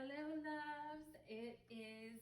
Hello, loves. It is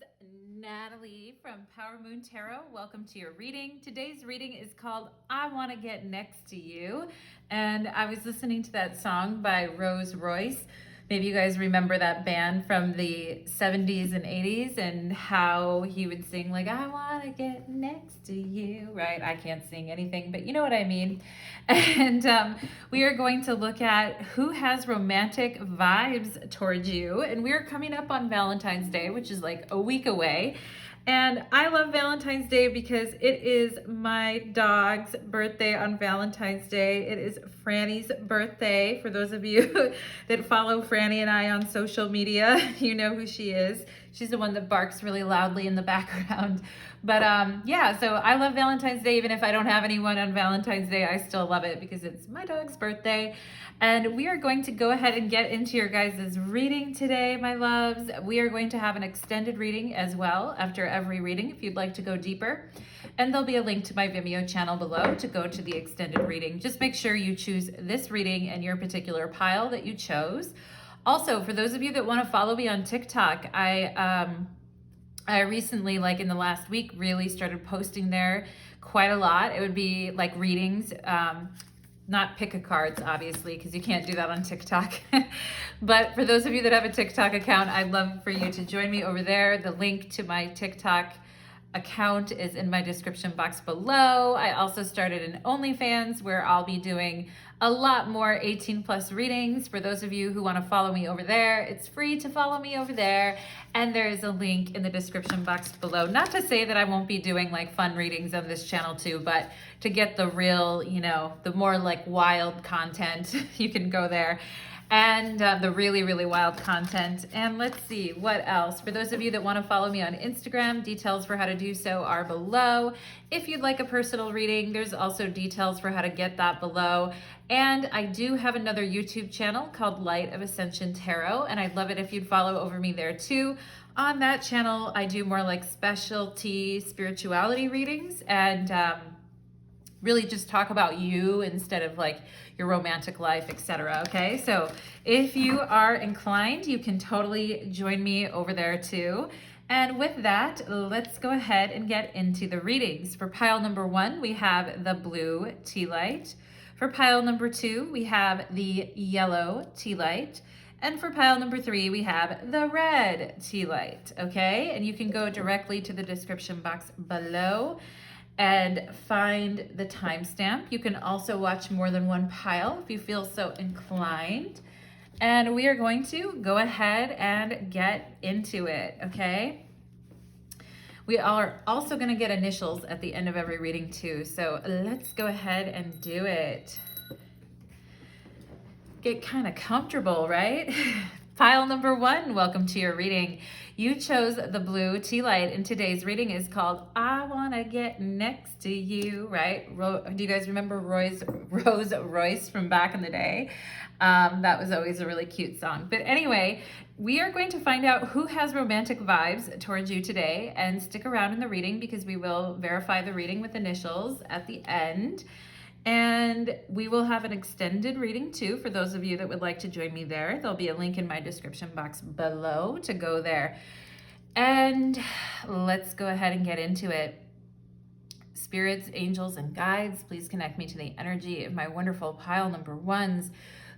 Natalie from Power Moon Tarot. Welcome to your reading. Today's reading is called I Want to Get Next to You. And I was listening to that song by Rose Royce. Maybe you guys remember that band from the 70s and 80s and how he would sing like, I want to get next to you, right? I can't sing anything, but you know what I mean. And we are going to look at who has romantic vibes towards you. And we are coming up on Valentine's Day, which is like a week away. And I love Valentine's Day because it is my dog's birthday on Valentine's Day. It is Franny's birthday. For those of you that follow Franny and I on social media, you know who she is. She's the one that barks really loudly in the background. But yeah, so I love Valentine's Day. Even if I don't have anyone on Valentine's Day, I still love it because it's my dog's birthday. And we are going to go ahead and get into your guys' reading today, my loves. We are going to have an extended reading as well after every reading if you'd like to go deeper. And there'll be a link to my Vimeo channel below to go to the extended reading. Just make sure you choose this reading and your particular pile that you chose. Also, for those of you that want to follow me on TikTok, I recently, like in the last week, really started posting there quite a lot. It would be like readings, not pick a cards, obviously, because you can't do that on TikTok. But for those of you that have a TikTok account, I'd love for you to join me over there. The link to my TikTok account is in my description box below. I also started an OnlyFans where I'll be doing a lot more 18 plus readings. For those of you who want to follow me over there, it's free to follow me over there. And there is a link in the description box below. Not to say that I won't be doing like fun readings on this channel too, but to get the real, you know, the more like wild content, you can go there. And the really, really wild content. And let's see what else. For those of you that want to follow me on Instagram, details for how to do so are below. If you'd like a personal reading, there's also details for how to get that below. And I do have another YouTube channel called Light of Ascension Tarot, and I'd love it if you'd follow over me there too. On that channel, I do more like specialty spirituality readings and really just talk about you instead of like your romantic life, etc. Okay, so if you are inclined, you can totally join me over there too. And with that, let's go ahead and get into the readings. For pile number 1, we have the blue tea light. For pile number 2, we have the yellow tea light. And for pile number 3, we have the red tea light, okay? And you can go directly to the description box below and find the timestamp. You can also watch more than one pile if you feel so inclined. And we are going to go ahead and get into it, okay? We are also going to get initials at the end of every reading too. So let's go ahead and do it. Get kind of comfortable, right? Pile number 1, welcome to your reading. You chose the blue tea light, and today's reading is called I Want to Get Next to You, right? Do you guys remember Rose Royce from back in the day? That was always a really cute song. But anyway, we are going to find out who has romantic vibes towards you today, and stick around in the reading because we will verify the reading with initials at the end. And we will have an extended reading too for those of you that would like to join me there. There'll be a link in my description box below to go there. And let's go ahead and get into it. Spirits, angels, and guides, please connect me to the energy of my wonderful pile number 1s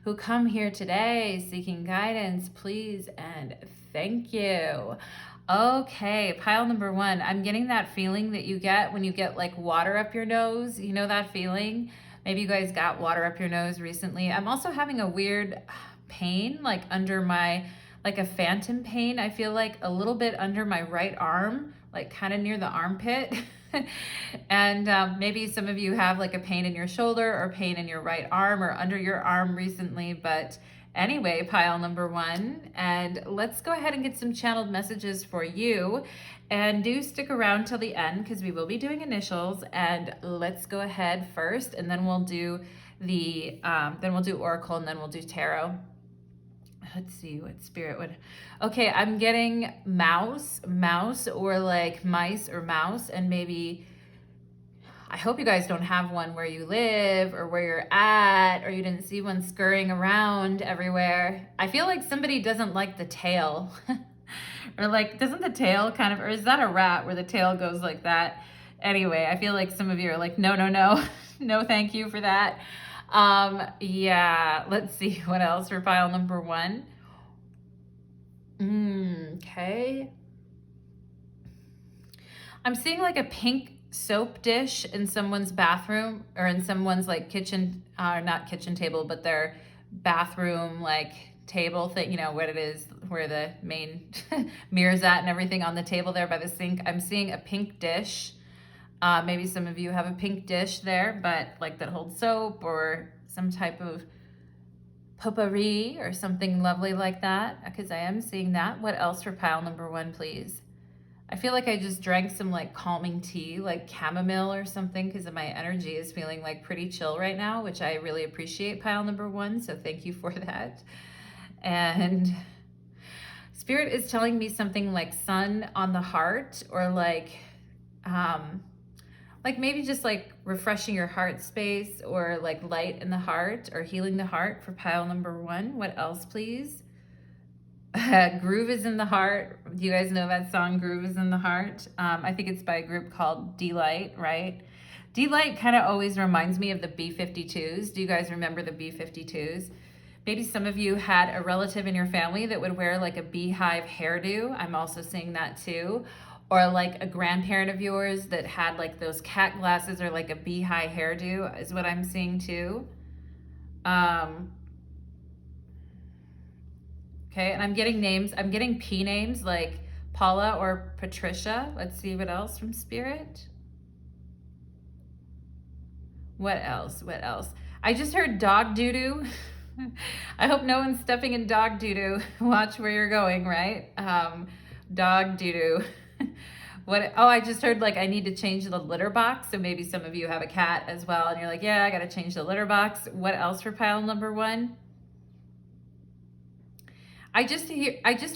who come here today seeking guidance, please and thank you. Okay, pile number 1. I'm getting that feeling that you get when you get like water up your nose. You know that feeling? Maybe you guys got water up your nose recently. I'm also having a weird pain like under my, like a phantom pain. I feel like a little bit under my right arm, like kind of near the armpit. And maybe some of you have like a pain in your shoulder or pain in your right arm or under your arm recently, but anyway, pile number 1, and let's go ahead and get some channeled messages for you. And do stick around till the end because we will be doing initials. And let's go ahead first, and then we'll do the oracle, and then we'll do tarot. Let's see what spirit would. Okay, I'm getting mouse, or like mice or mouse, and maybe I hope you guys don't have one where you live or where you're at, or you didn't see one scurrying around everywhere. I feel like somebody doesn't like the tail. Or like, doesn't the tail kind of, or is that a rat where the tail goes like that? Anyway, I feel like some of you are like, no, no, no, no, thank you for that. Yeah, let's see what else for pile number 1. Okay. I'm seeing like a pink soap dish in someone's bathroom, or in someone's like kitchen, not kitchen table, but their bathroom like table thing, you know what it is, where the main mirror's at and everything on the table there by the sink. I'm seeing a pink dish. Maybe some of you have a pink dish there, but like that holds soap or some type of potpourri or something lovely like that, because I am seeing that. What else for pile number 1, please? I feel like I just drank some like calming tea, like chamomile or something, because my energy is feeling like pretty chill right now, which I really appreciate, pile number 1. So thank you for that. And Spirit is telling me something like sun on the heart, or like maybe just like refreshing your heart space, or like light in the heart, or healing the heart for pile number 1. What else, please? Groove is in the heart. Do you guys know that song, Groove is in the Heart? I think it's by a group called D-Light, right? D-Light kind of always reminds me of the B-52s. Do you guys remember the B-52s? Maybe some of you had a relative in your family that would wear like a beehive hairdo. I'm also seeing that too. Or like a grandparent of yours that had like those cat glasses, or like a beehive hairdo is what I'm seeing too. Okay, and I'm getting names. I'm getting P names like Paula or Patricia. Let's see what else from Spirit. What else? What else? I just heard dog doo-doo. I hope no one's stepping in dog doo-doo. Watch where you're going, right? Dog doo-doo. What? Oh, I just heard like I need to change the litter box. So maybe some of you have a cat as well, and you're like, yeah, I got to change the litter box. What else for pile number 1? I just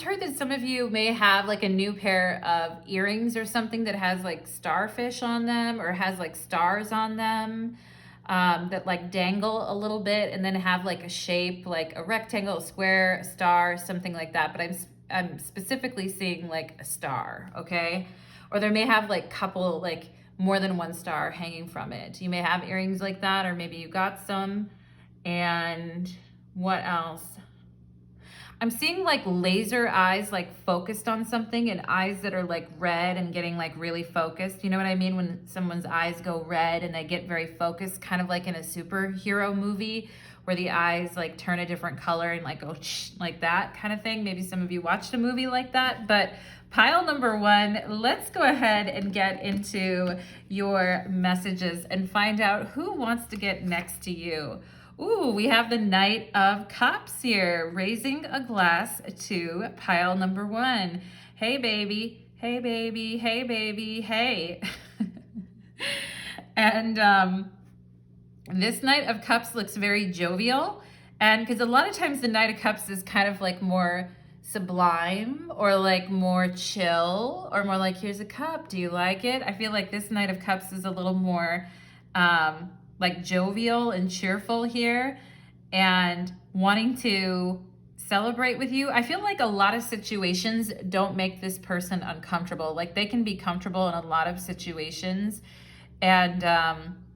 heard that some of you may have like a new pair of earrings or something that has like starfish on them, or has like stars on them, that like dangle a little bit and then have like a shape, like a rectangle, a square, a star, something like that. But I'm specifically seeing like a star, okay? Or there may have like couple, like more than one star hanging from it. You may have earrings like that, or maybe you got some. And what else? I'm seeing like laser eyes, like focused on something, and eyes that are like red and getting like really focused. You know what I mean? When someone's eyes go red and they get very focused, kind of like in a superhero movie where the eyes like turn a different color and like go like that kind of thing. Maybe some of you watched a movie like that. But pile number 1, let's go ahead and get into your messages and find out who wants to get next to you. Ooh, we have the Knight of Cups here, raising a glass to pile number 1. Hey, baby. Hey, baby. Hey, baby. Hey. And this Knight of Cups looks very jovial. And because a lot of times the Knight of Cups is kind of like more sublime, or like more chill, or more like, here's a cup. Do you like it? I feel like this Knight of Cups is a little more like jovial and cheerful here, and wanting to celebrate with you. I feel like a lot of situations don't make this person uncomfortable. Like they can be comfortable in a lot of situations, and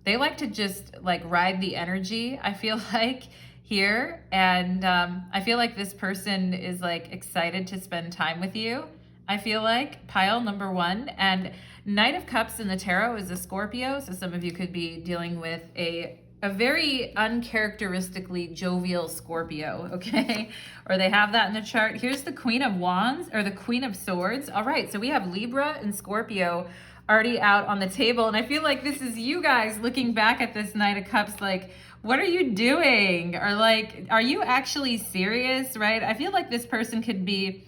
they like to just like ride the energy, I feel like, here. And I feel like this person is like excited to spend time with you. I feel like pile number 1. And Knight of Cups in the tarot is a Scorpio, so some of you could be dealing with a very uncharacteristically jovial Scorpio, okay? Or they have that in the chart. Here's the Queen of Wands, or the Queen of Swords. All right, so we have Libra and Scorpio already out on the table, and I feel like this is you guys looking back at this Knight of Cups like, what are you doing? Or like, are you actually serious, right? I feel like this person could be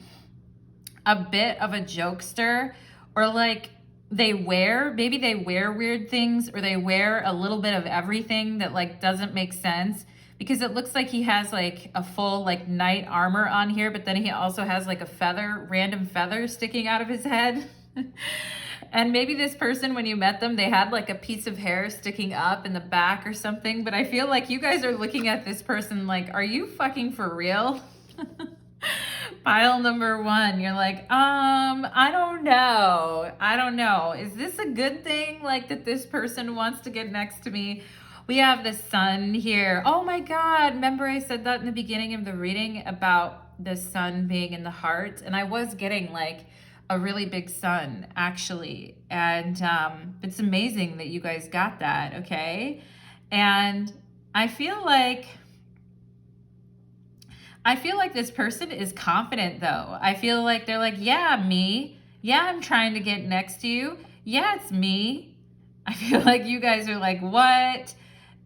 a bit of a jokester, or like maybe they wear weird things, or they wear a little bit of everything that like doesn't make sense, because it looks like he has like a full like knight armor on here, but then he also has like a random feather sticking out of his head. And maybe this person, when you met them, they had like a piece of hair sticking up in the back or something. But I feel like you guys are looking at this person like, are you fucking for real? Pile number one, you're like, I don't know. I don't know. Is this a good thing? Like that this person wants to get next to me? We have the sun here. Oh my God. Remember I said that in the beginning of the reading about the sun being in the heart? And I was getting like a really big sun actually. And it's amazing that you guys got that, okay? And I feel like this person is confident though. I feel like they're like, yeah, me. Yeah, I'm trying to get next to you. Yeah, it's me. I feel like you guys are like, what?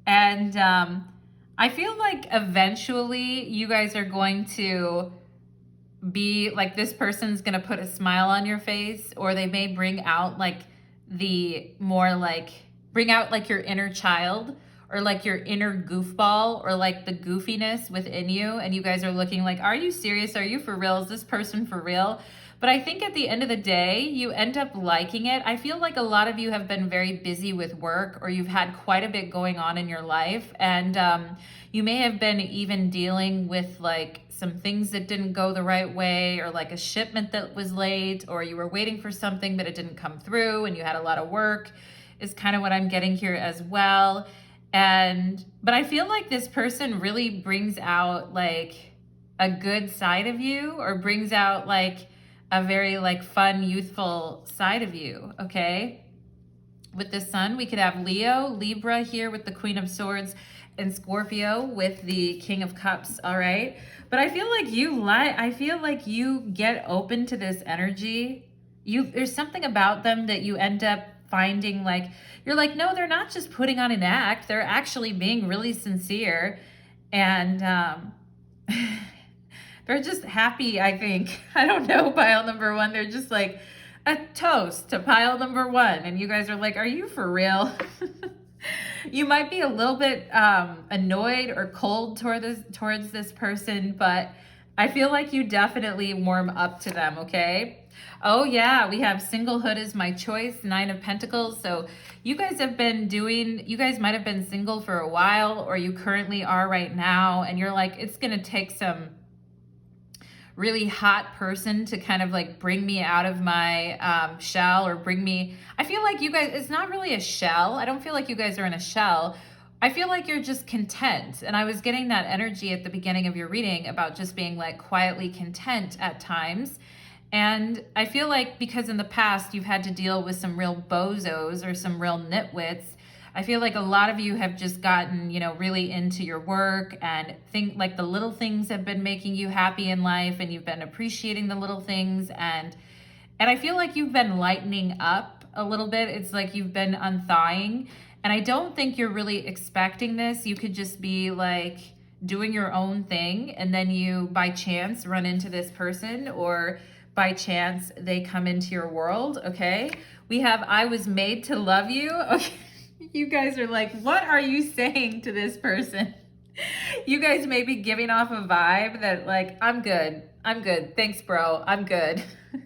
And I feel like eventually you guys are going to be like, this person's going to put a smile on your face, or they may bring out like bring out like your inner child, or like your inner goofball, or like the goofiness within you. And you guys are looking like, are you serious? Are you for real? Is this person for real? But I think at the end of the day, you end up liking it. I feel like a lot of you have been very busy with work, or you've had quite a bit going on in your life. And you may have been even dealing with like some things that didn't go the right way, or like a shipment that was late, or you were waiting for something but it didn't come through and you had a lot of work, is kind of what I'm getting here as well. But I feel like this person really brings out like a good side of you, or brings out like a very like fun, youthful side of you, okay? With the sun, we could have Leo, Libra here with the Queen of Swords, and Scorpio with the King of Cups, all right? But I feel like you get open to this energy. There's something about them that you end up finding like, you're like, no, they're not just putting on an act. They're actually being really sincere. And they're just happy, I think. I don't know, pile number one. They're just like a toast to pile number one. And you guys are like, are you for real? You might be a little bit annoyed or cold towards this person, but I feel like you definitely warm up to them, okay? Oh yeah, we have singlehood is my choice, 9 of Pentacles. So you guys might have been single for a while, or you currently are right now, and you're like, it's gonna take some really hot person to kind of like bring me out of my shell, or I feel like you guys, it's not really a shell. I don't feel like you guys are in a shell. I feel like you're just content. And I was getting that energy at the beginning of your reading about just being like quietly content at times. And I feel like because in the past you've had to deal with some real bozos or some real nitwits, I feel like a lot of you have just gotten, really into your work, and think like the little things have been making you happy in life, and you've been appreciating the little things. And I feel like you've been lightening up a little bit. It's like you've been unthawing. And I don't think you're really expecting this. You could just be like doing your own thing, and then you by chance run into this person, or by chance they come into your world, okay? We have I was made to love you, okay? You guys are like, what are you saying to this person? You guys may be giving off a vibe that like, I'm good. Thanks, bro. I'm good.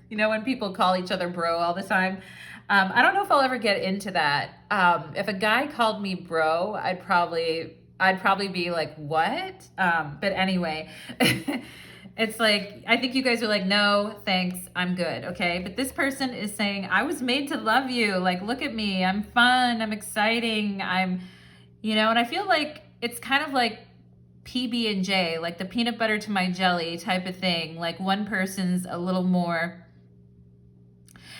When people call each other bro all the time. I don't know if I'll ever get into that. If a guy called me bro, I'd probably be like, what? But anyway, it's like, I think you guys are like, no, thanks, I'm good, okay? But this person is saying, I was made to love you. Like, look at me, I'm fun, I'm exciting, and I feel like it's kind of like PB&J, like the peanut butter to my jelly type of thing. Like one person's a little more,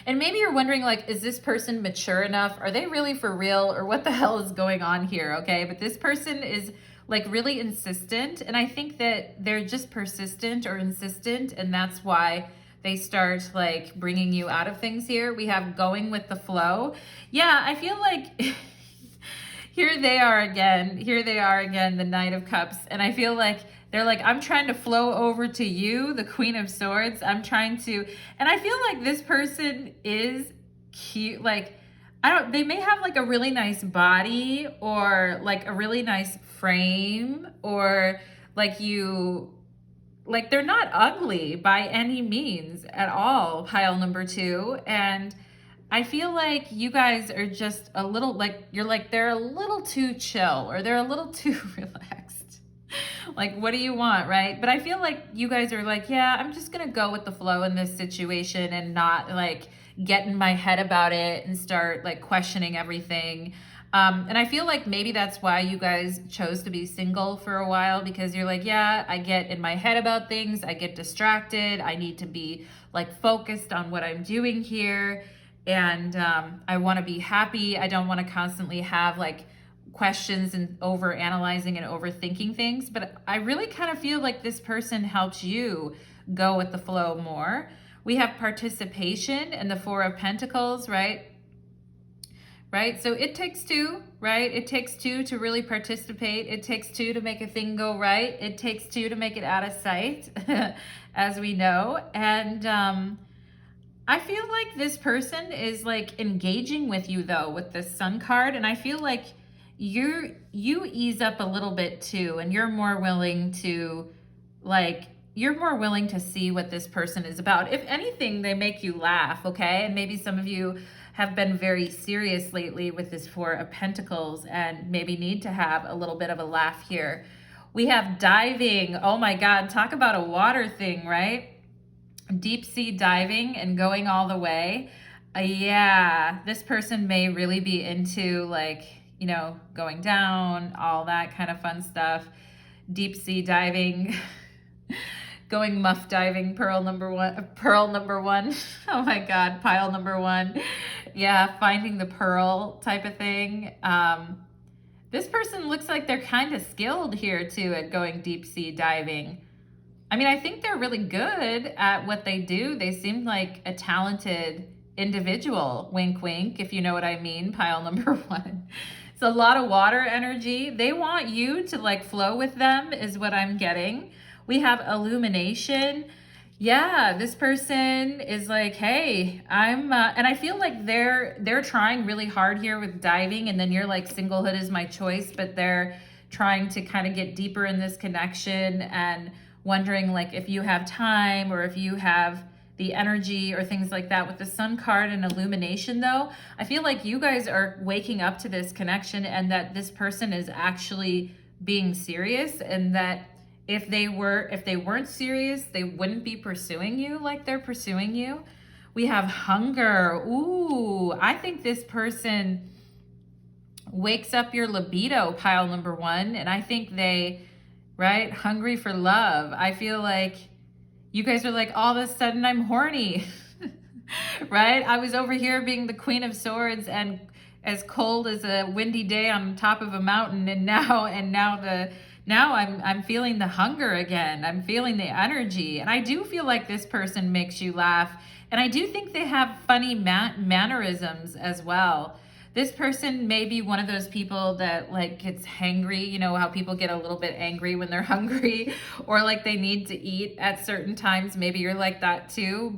and maybe you're wondering like, is this person mature enough? Are they really for real? Or what the hell is going on here, okay? But this person is like really insistent, and I think that they're just persistent or insistent, and that's why they start like bringing you out of things here. We have going with the flow. Yeah, I feel like here they are again, the Knight of Cups, and I feel like they're like, I'm trying to flow over to you, the Queen of Swords. And I feel like this person is cute, like, they may have like a really nice body, or like a really nice frame, or like they're not ugly by any means at all, pile number two. And I feel like you guys are just a little like, you're like, they're a little too chill or they're a little too relaxed. Like, what do you want, right? But I feel like you guys are like, yeah, I'm just going to go with the flow in this situation and not like get in my head about it and start like questioning everything. And I feel like maybe that's why you guys chose to be single for a while, because you're like, yeah, I get in my head about things. I get distracted. I need to be like focused on what I'm doing here. And I want to be happy. I don't want to constantly have like questions and over analyzing and overthinking things. But I really kind of feel like this person helps you go with the flow more. We have participation and the Four of Pentacles, right? Right? So it takes two, right? It takes two to really participate. It takes two to make a thing go right. It takes two to make it out of sight, as we know. And I feel like this person is like engaging with you though, with this Sun card. And I feel like you ease up a little bit too, and you're more willing to see what this person is about. If anything, they make you laugh, okay? And maybe some of you have been very serious lately with this Four of Pentacles and maybe need to have a little bit of a laugh here. We have diving. Oh my God, talk about a water thing, right? Deep sea diving and going all the way. Yeah, this person may really be into like, you know, going down, all that kind of fun stuff. Deep sea diving. Going muff diving, pearl number one. Oh my God, pile number one. Yeah, finding the pearl type of thing. This person looks like they're kind of skilled here too at going deep sea diving. I mean, I think they're really good at what they do. They seem like a talented individual. Wink, wink, if you know what I mean, pile number one. It's a lot of water energy. They want you to like flow with them is what I'm getting. We have illumination. Yeah, this person is like, hey, and I feel like they're trying really hard here with diving, and then you're like, singlehood is my choice, but they're trying to kind of get deeper in this connection and wondering like if you have time or if you have the energy or things like that. With the Sun card and illumination though, I feel like you guys are waking up to this connection and that this person is actually being serious, and that if they weren't serious, they wouldn't be pursuing you like they're pursuing you. We have hunger. Ooh, I think this person wakes up your libido, pile number one. And I think they, right, hungry for love. I feel like you guys are like, all of a sudden I'm horny, right? I was over here being the Queen of Swords and as cold as a windy day on top of a mountain. And now I'm feeling the hunger again. I'm feeling the energy. And I do feel like this person makes you laugh. And I do think they have funny mannerisms as well. This person may be one of those people that like gets hangry. You know how people get a little bit angry when they're hungry or like they need to eat at certain times. Maybe you're like that too.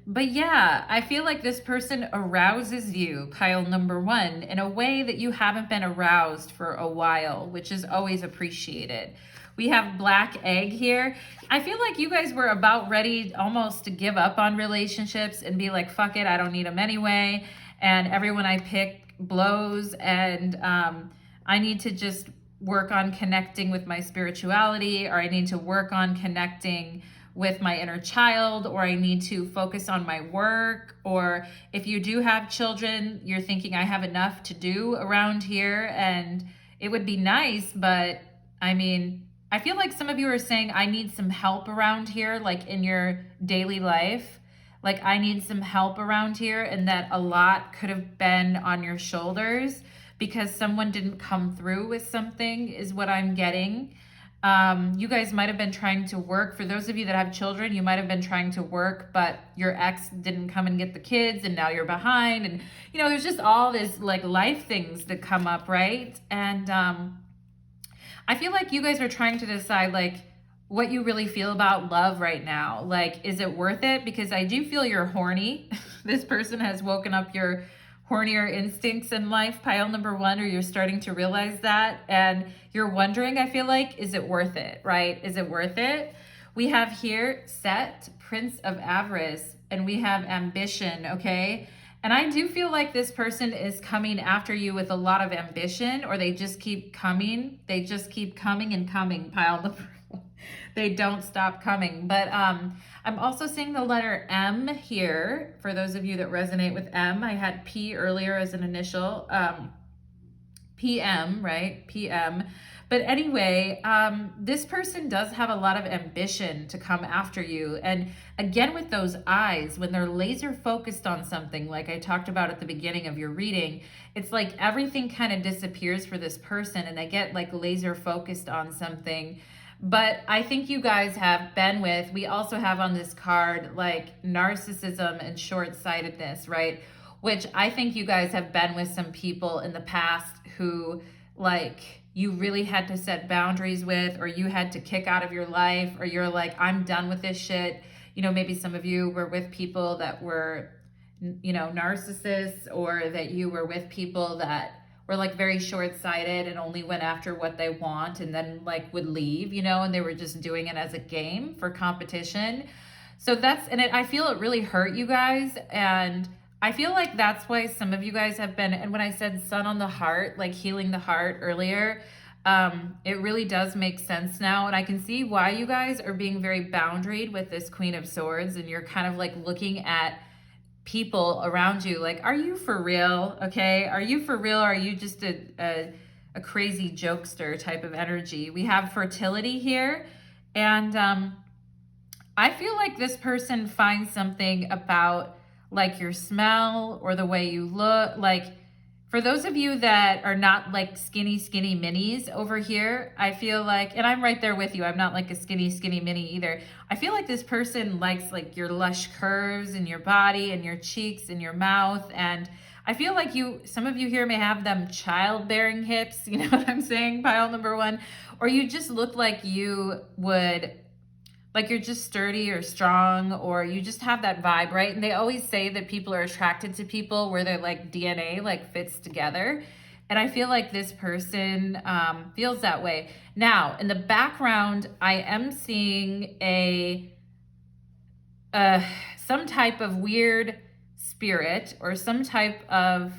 But yeah, I feel like this person arouses you, pile number one, in a way that you haven't been aroused for a while, which is always appreciated. We have black egg here. I feel like you guys were about ready almost to give up on relationships and be like, fuck it, I don't need them anyway. And everyone I pick blows, and I need to just work on connecting with my spirituality, or I need to work on connecting with my inner child, or I need to focus on my work. Or if you do have children, you're thinking I have enough to do around here and it would be nice, but I mean, I feel like some of you are saying I need some help around here, like in your daily life. Like I need some help around here, and that a lot could have been on your shoulders because someone didn't come through with something is what I'm getting. You guys might have been trying to work. For those of you that have children, you might have been trying to work, but your ex didn't come and get the kids, and now you're behind. And, you know, there's just all this like life things that come up, right? And I feel like you guys are trying to decide like what you really feel about love right now. Like, is it worth it? Because I do feel you're horny. This person has woken up your hornier instincts in life, pile number one, or you're starting to realize that, and you're wondering, I feel like, is it worth it, right? Is it worth it? We have here Set, Prince of Avarice, and we have Ambition, okay? And I do feel like this person is coming after you with a lot of ambition, or they just keep coming. They just keep coming and coming, pile number. They don't stop coming. But I'm also seeing the letter M here. For those of you that resonate with M, I had P earlier as an initial. PM, right? PM. But anyway, this person does have a lot of ambition to come after you. And again, with those eyes, when they're laser focused on something, like I talked about at the beginning of your reading, it's like everything kind of disappears for this person and they get like laser focused on something. But I think you guys have been with, we also have on this card, like narcissism and short-sightedness, right? Which I think you guys have been with some people in the past who like you really had to set boundaries with, or you had to kick out of your life, or you're like, I'm done with this shit. You know, maybe some of you were with people that were, you know, narcissists, or that you were with people that were like very short-sighted and only went after what they want and then like would leave, you know, and they were just doing it as a game for competition. So that's, and I feel it really hurt you guys. And I feel like that's why some of you guys have been, and when I said sun on the heart, like healing the heart earlier, it really does make sense now. And I can see why you guys are being very boundaried with this Queen of Swords. And you're kind of like looking at people around you like, are you for real? Okay. Are you for real? Or are you just a crazy jokester type of energy? We have fertility here. And I feel like this person finds something about like your smell or the way you look. Like for those of you that are not like skinny minis over here, I feel like, and I'm right there with you, I'm not like a skinny mini either. I feel like this person likes like your lush curves in your body and your cheeks and your mouth. And I feel like some of you here may have them childbearing hips, you know what I'm saying, pile number one, or you just look like you would, like you're just sturdy or strong, or you just have that vibe, right? And they always say that people are attracted to people where their like DNA like fits together. And I feel like this person feels that way. Now, in the background, I am seeing some type of weird spirit or some type of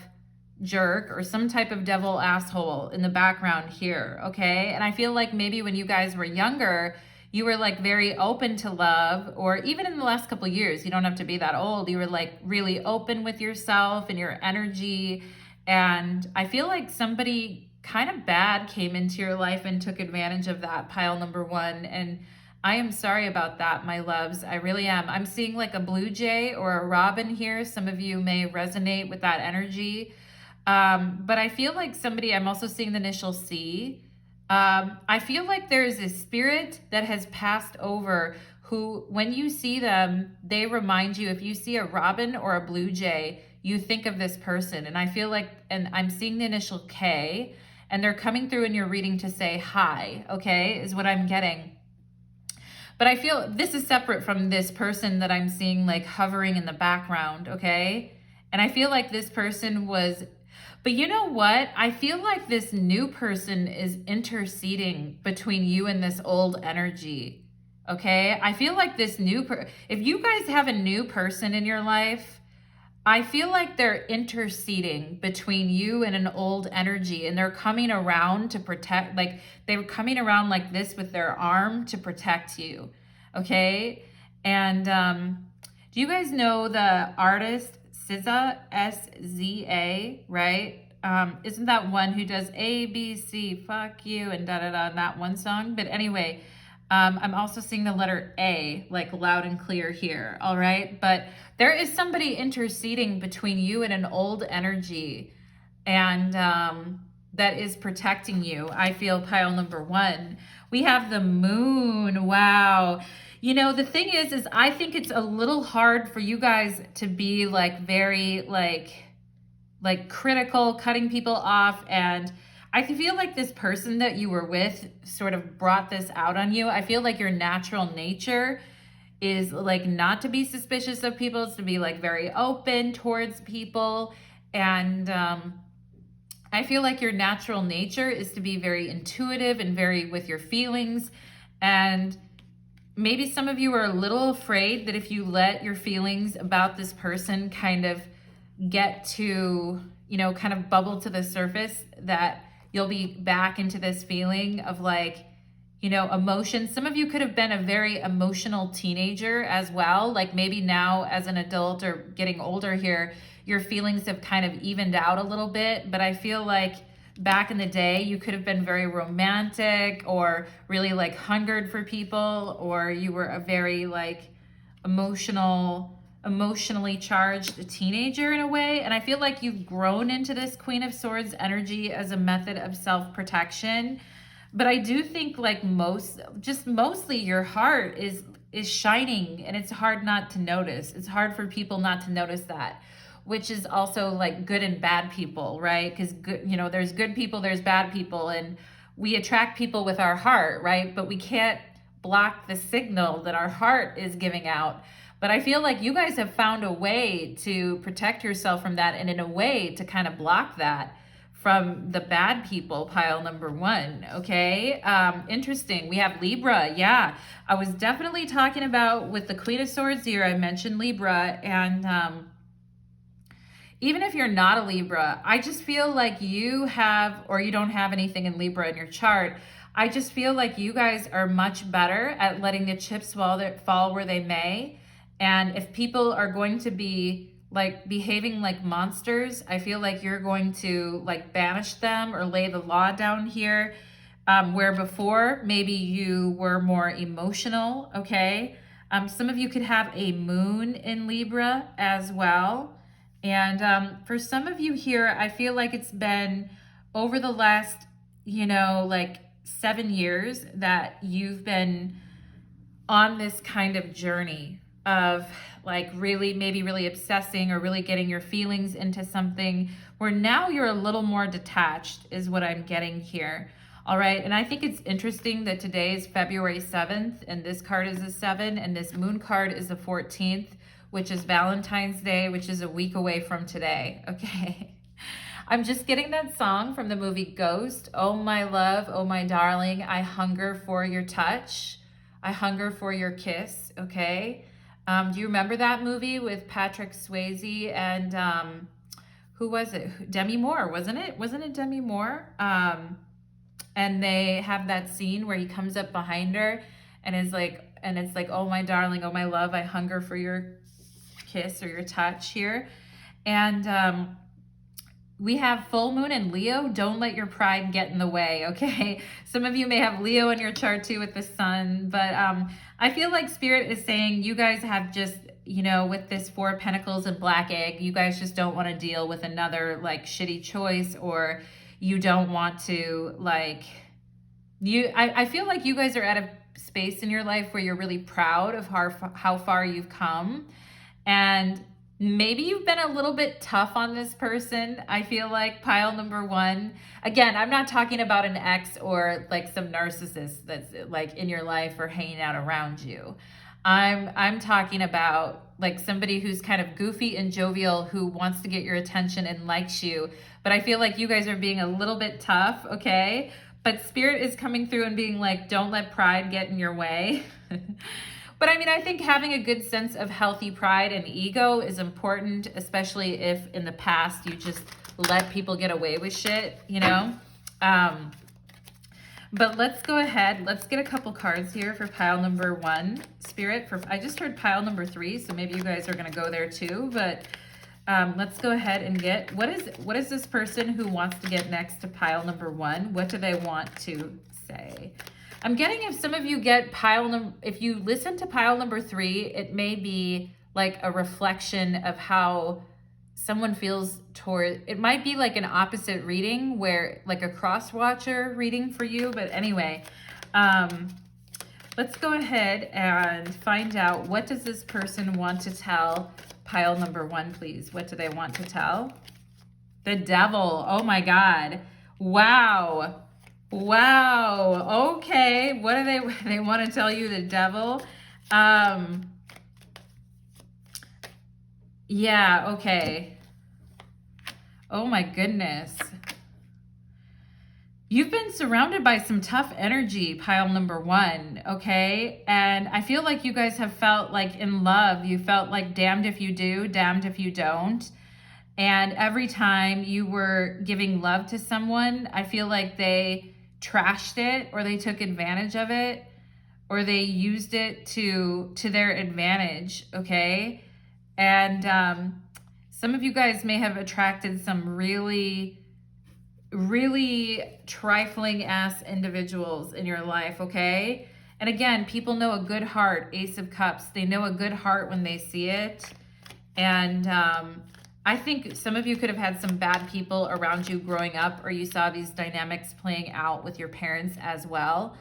jerk or some type of devil asshole in the background here, okay? And I feel like maybe when you guys were younger, you were like very open to love, or even in the last couple of years, you don't have to be that old. You were like really open with yourself and your energy. And I feel like somebody kind of bad came into your life and took advantage of that, pile number one. And I am sorry about that, my loves. I really am. I'm seeing like a blue jay or a robin here. Some of you may resonate with that energy. But I feel like somebody, I'm also seeing the initial C. I feel like there is a spirit that has passed over who, when you see them, they remind you, if you see a robin or a blue jay, you think of this person. And I feel like, and I'm seeing the initial K, and they're coming through in your reading to say hi, okay, is what I'm getting. But I feel this is separate from this person that I'm seeing like hovering in the background, okay? And I feel like this person was, but you know what? I feel like this new person is interceding between you and this old energy, okay? I feel like this if you guys have a new person in your life, I feel like they're interceding between you and an old energy, and they're coming around to protect, like they're coming around like this with their arm to protect you, okay? And do you guys know the artist SZA, SZA, right? Isn't that one who does A, B, C, fuck you, and da-da-da, that one song? But anyway, I'm also seeing the letter A, like loud and clear here, all right? But there is somebody interceding between you and an old energy, and that is protecting you. I feel pile number one. We have the moon, wow. You know, the thing is I think it's a little hard for you guys to be like very like critical, cutting people off. And I feel like this person that you were with sort of brought this out on you. I feel like your natural nature is like not to be suspicious of people. It's to be like very open towards people. And I feel like your natural nature is to be very intuitive and very with your feelings. And maybe some of you are a little afraid that if you let your feelings about this person kind of get to, you know, kind of bubble to the surface, that you'll be back into this feeling of like, you know, emotion. Some of you could have been a very emotional teenager as well. Like maybe now as an adult or getting older here, your feelings have kind of evened out a little bit. But I feel like back in the day, you could have been very romantic or really like hungered for people, or you were a very like emotionally charged teenager in a way. And I feel like you've grown into this Queen of Swords energy as a method of self-protection. But I do think like mostly your heart is shining, and it's hard not to notice. It's hard for people not to notice that, which is also like good and bad people, right? Because good, you know, there's good people, there's bad people, and we attract people with our heart, right? But we can't block the signal that our heart is giving out. But I feel like you guys have found a way to protect yourself from that, and in a way to kind of block that from the bad people, pile number one, okay? Interesting. We have Libra. Yeah, I was definitely talking about with the Queen of Swords here, I mentioned Libra, and even if you're not a Libra, I just feel like you have, or you don't have anything in Libra in your chart, I just feel like you guys are much better at letting the chips fall where they may. And if people are going to be like behaving like monsters, I feel like you're going to like banish them or lay the law down here, where before maybe you were more emotional, okay? Some of you could have a moon in Libra as well. And for some of you here, I feel like it's been over the last, you know, like 7 years that you've been on this kind of journey of like maybe really obsessing or really getting your feelings into something where now you're a little more detached is what I'm getting here. All right. And I think it's interesting that today is February 7th and this card is a 7 and this moon card is the 14th, which is Valentine's Day, which is a week away from today. Okay. I'm just getting that song from the movie Ghost. Oh, my love. Oh, my darling. I hunger for your touch. I hunger for your kiss. Okay. Do you remember that movie with Patrick Swayze and who was it? Demi Moore, wasn't it? Wasn't it Demi Moore? And they have that scene where he comes up behind her and it's like, oh my darling, oh my love, I hunger for your kiss or your touch here. And we have full moon in Leo. Don't let your pride get in the way, okay? Some of you may have Leo in your chart too with the sun, but I feel like Spirit is saying you guys have just, you know, with this 4 of Pentacles and Black Egg, you guys just don't want to deal with another like shitty choice, or you don't want to like, I feel like you guys are at a space in your life where you're really proud of how far you've come. And maybe you've been a little bit tough on this person. I feel like pile number one. Again, I'm not talking about an ex or like some narcissist that's like in your life or hanging out around you. I'm talking about like somebody who's kind of goofy and jovial, who wants to get your attention and likes you. But I feel like you guys are being a little bit tough, okay? But Spirit is coming through and being like, don't let pride get in your way. But I mean, I think having a good sense of healthy pride and ego is important, especially if in the past you just let people get away with shit, you know? But let's go ahead. Let's get a couple cards here for pile number one. Spirit, I just heard pile number 3, so maybe you guys are going to go there too. But let's go ahead and get, what is this person who wants to get next to pile number 1? What do they want to say? I'm getting, if some of you get if you listen to pile number 3, it may be like a reflection of how someone feels toward, it might be like an opposite reading, where like a cross watcher reading for you. But anyway, let's go ahead and find out, what does this person want to tell pile number 1, please? What do they want to tell? The Devil. Oh my God. Wow. Wow. Okay. What do they want to tell you? The Devil. Yeah. Okay. Oh my goodness. You've been surrounded by some tough energy, pile number one, okay? And I feel like you guys have felt like in love. You felt like damned if you do, damned if you don't. And every time you were giving love to someone, I feel like they trashed it, or they took advantage of it, or they used it to their advantage, okay? And some of you guys may have attracted some really trifling ass individuals in your life, okay? And again, people know a good heart, Ace of Cups. They know a good heart when they see it. And I think some of you could have had some bad people around you growing up, or you saw these dynamics playing out with your parents as well.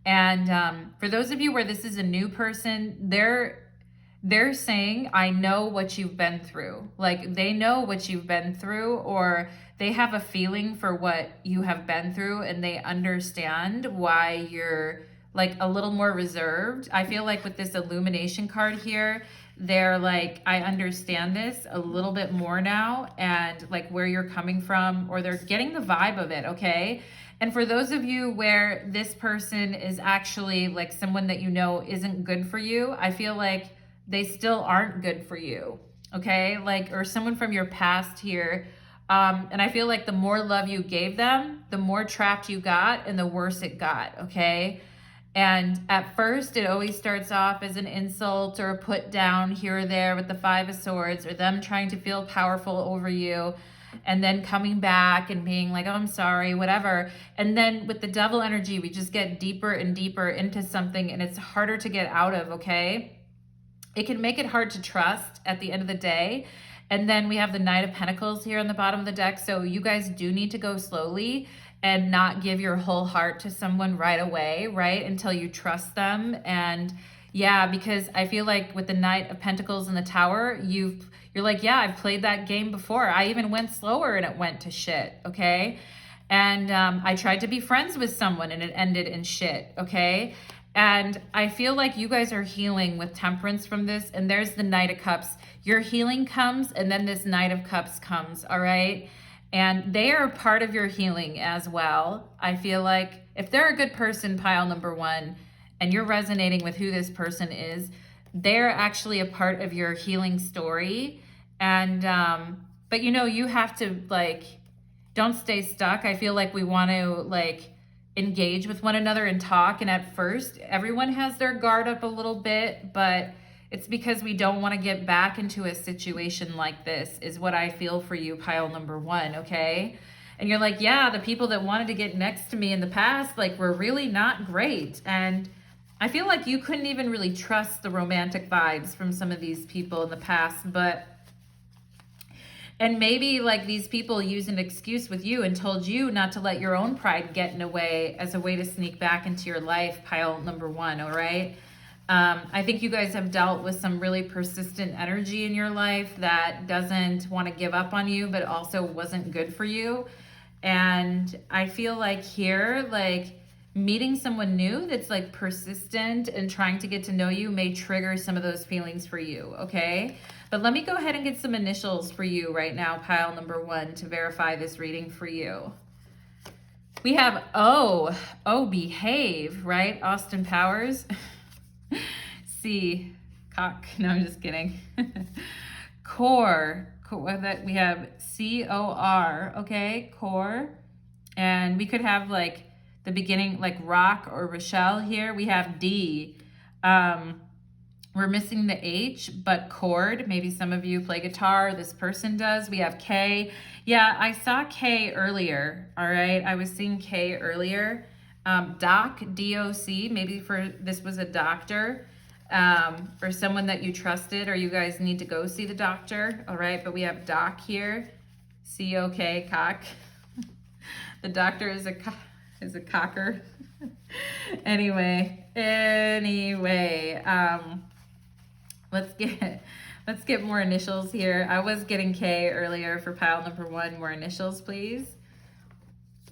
And for those of you where this is a new person, they're saying, I know what you've been through. Like, they know what you've been through, or they have a feeling for what you have been through, and they understand why you're like a little more reserved. I feel like with this illumination card here, they're like, I understand this a little bit more now, and like where you're coming from, or they're getting the vibe of it, okay? And for those of you where this person is actually like someone that you know isn't good for you, I feel like they still aren't good for you, okay? Like, or someone from your past here. And I feel like the more love you gave them, the more trapped you got, and the worse it got, okay? And at first, it always starts off as an insult or a put down here or there with the Five of Swords, or them trying to feel powerful over you, and then coming back and being like, oh, I'm sorry, whatever. And then with the Devil energy, we just get deeper and deeper into something, and it's harder to get out of, okay? It can make it hard to trust at the end of the day. And then we have the Knight of Pentacles here on the bottom of the deck. So you guys do need to go slowly and not give your whole heart to someone right away, right? Until you trust them. And yeah, because I feel like with the Knight of Pentacles in the Tower, you're like, yeah, I've played that game before. I even went slower and it went to shit, okay? And I tried to be friends with someone and it ended in shit, okay? And I feel like you guys are healing with Temperance from this. And there's the Knight of Cups. Your healing comes, and then this Knight of Cups comes, all right? And they are part of your healing as well. I feel like if they're a good person, pile number one, and you're resonating with who this person is, they're actually a part of your healing story. And, but you know, you have to like, don't stay stuck. I feel like we want to like, engage with one another and talk. And at first, everyone has their guard up a little bit, but it's because we don't want to get back into a situation like this, is what I feel for you, pile number one, okay? And you're like, yeah, the people that wanted to get next to me in the past, like, were really not great. And I feel like you couldn't even really trust the romantic vibes from some of these people in the past, and maybe like these people used an excuse with you and told you not to let your own pride get in the way as a way to sneak back into your life, pile number one, all right? I think you guys have dealt with some really persistent energy in your life that doesn't want to give up on you, but also wasn't good for you. And I feel like here, like meeting someone new that's like persistent and trying to get to know you may trigger some of those feelings for you, okay? But let me go ahead and get some initials for you right now, pile number one, to verify this reading for you. We have behave, right? Austin Powers. C, cock. No, I'm just kidding. Core. We have C-O-R, okay? Core. And we could have like the beginning, like rock or Rochelle here. We have D. We're missing the H, but chord. Maybe some of you play guitar. This person does. We have K. Yeah, I saw K earlier. All right. I was seeing K earlier. Doc, D-O-C. Maybe this was a doctor or someone that you trusted, or you guys need to go see the doctor. All right. But we have Doc here. C-O-K, cock. The doctor is a cocker. Anyway. Let's get more initials here. I was getting K earlier for pile number one. More initials, please.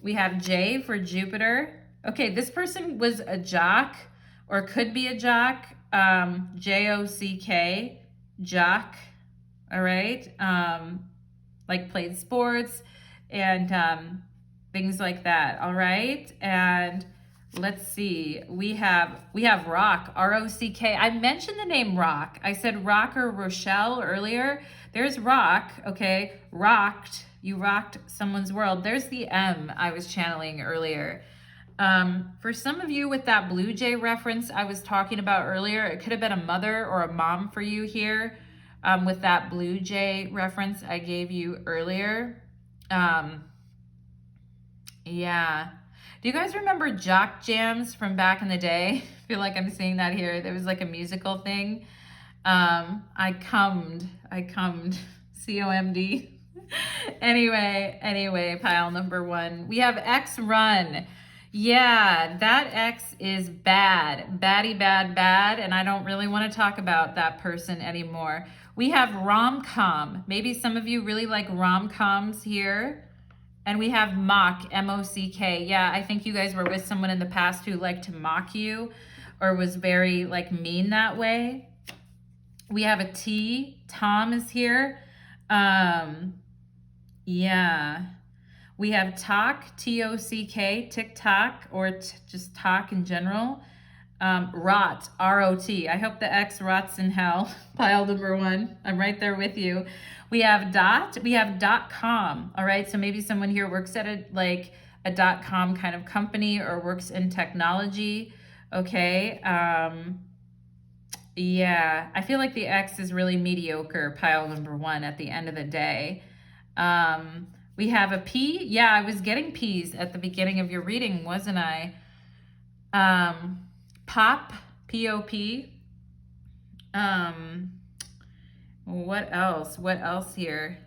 We have J for Jupiter. Okay, this person was a jock or could be a jock. J-O-C-K, jock. All right. Like played sports, and things like that. All right. And let's see, we have Rock, R-O-C-K. I mentioned the name Rock. I said Rock or Rochelle earlier. There's Rock, okay? Rocked, you rocked someone's world. There's the M I was channeling earlier. For some of you with that Blue Jay reference I was talking about earlier, it could have been a mother or a mom for you here with that Blue Jay reference I gave you earlier. Yeah. Do you guys remember jock jams from back in the day? I feel like I'm seeing that here. There was like a musical thing. I cummed, C-O-M-D. Anyway, pile number 1. We have X Run. Yeah, that X is bad, bad, and I don't really want to talk about that person anymore. We have rom-com. Maybe some of you really like rom-coms here. And we have mock, M-O-C-K. Yeah, I think you guys were with someone in the past who liked to mock you or was very like mean that way. We have a T, Tom is here. Yeah. We have Tok, T-O-C-K, Tik Tok, or just Tok in general. Rot, R-O-T. I hope the X rots in hell. Pile number 1. I'm right there with you. We have .com. All right, so maybe someone here works at a .com kind of company or works in technology. Okay. Yeah, I feel like the X is really mediocre, pile number 1 at the end of the day. We have a P. Yeah, I was getting P's at the beginning of your reading, wasn't I? Pop, P-O-P. What else here?